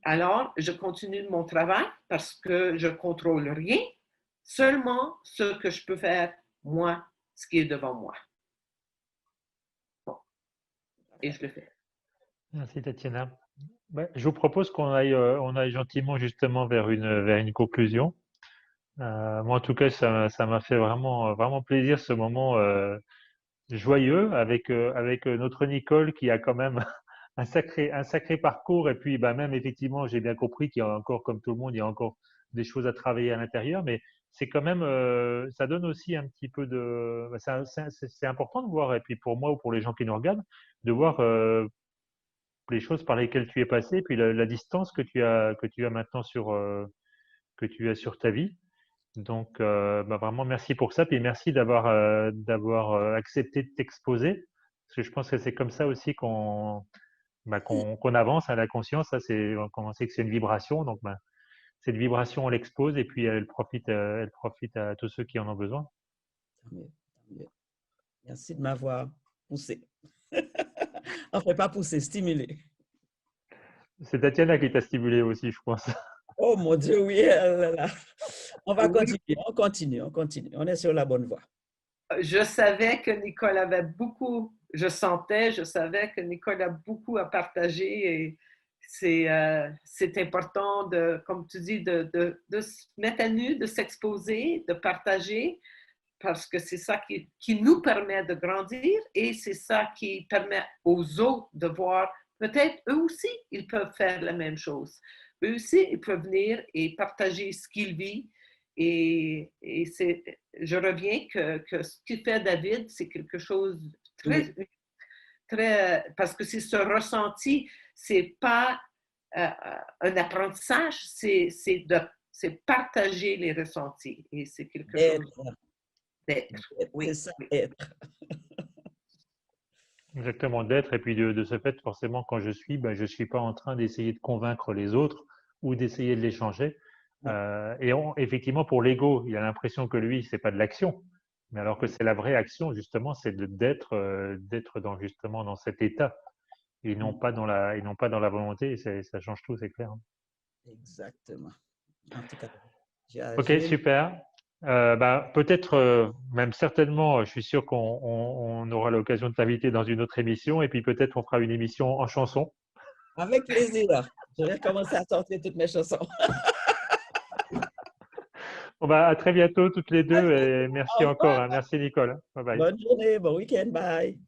Speaker 3: Alors, je continue mon travail parce que je ne contrôle rien, seulement ce que je peux faire, moi, ce qui est devant moi. Bon, et je le fais.
Speaker 1: Merci Tatiana. Ouais, je vous propose on aille gentiment justement vers une conclusion. Moi, en tout cas, ça m'a fait vraiment plaisir ce moment joyeux avec notre Nicole qui a quand même un sacré parcours. Et puis, bah, même effectivement, j'ai bien compris qu'il y a encore, comme tout le monde, il y a encore des choses à travailler à l'intérieur. Mais c'est quand même, ça donne aussi un petit peu de. Bah, c'est important de voir, et puis pour moi ou pour les gens qui nous regardent, de voir les choses par lesquelles tu es passé, puis la distance que tu as maintenant que tu as sur ta vie. Donc, bah, vraiment, merci pour ça. Puis merci d'avoir accepté de t'exposer. Parce que je pense que c'est comme ça aussi qu'on avance à la conscience. Ça, on sait que c'est une vibration. Donc, bah, cette vibration, on l'expose et puis elle profite à tous ceux qui en ont besoin.
Speaker 2: Tant mieux, tant mieux. Merci de m'avoir poussé. Enfin, pas poussé, stimulé.
Speaker 1: C'est Tatiana qui t'a stimulé aussi, je pense.
Speaker 2: Oh mon Dieu, oui. Là, là. On va
Speaker 3: Oui,
Speaker 2: continuer, on continue, on continue. On est sur la bonne voie.
Speaker 3: je savais que Nicole avait beaucoup, je savais que Nicole a beaucoup à partager et c'est important de, comme tu dis, de se mettre à nu, de s'exposer, de partager, parce que c'est ça qui nous permet de grandir et c'est ça qui permet aux autres de voir, peut-être eux aussi, ils peuvent faire la même chose. Eux aussi, ils peuvent venir et partager ce qu'ils vivent. Et je reviens que ce qu'il fait David, c'est quelque chose de
Speaker 2: Oui.
Speaker 3: très, parce que c'est ce ressenti, c'est pas un apprentissage, c'est partager les ressentis. Et c'est quelque chose
Speaker 2: Être,
Speaker 3: d'être.
Speaker 2: c'est
Speaker 3: Oui,
Speaker 2: ça,
Speaker 3: oui.
Speaker 2: être.
Speaker 1: Exactement, d'être. Et puis de ce fait, forcément, quand je suis, ben, je ne suis pas en train d'essayer de convaincre les autres ou d'essayer de les changer.
Speaker 2: Non.
Speaker 1: Effectivement, pour l'ego, il a l'impression que lui, c'est pas de l'action. Mais alors que c'est la vraie action, justement, c'est d'être dans justement dans cet état. non pas dans la volonté. Et ça change tout, c'est clair.
Speaker 2: Exactement. En tout cas,
Speaker 1: Ok, super. Peut-être, même certainement, je suis sûr qu'on aura l'occasion de t'inviter dans une autre émission et puis peut-être on fera une émission en chanson.
Speaker 2: avec plaisir. Je vais commencer à sortir toutes mes chansons.
Speaker 1: Bon, à très bientôt toutes les deux et merci
Speaker 2: Au
Speaker 1: encore.
Speaker 2: revoir.
Speaker 1: Hein. Merci Nicole. Bye bye.
Speaker 2: Bonne journée, bon week-end. Bye.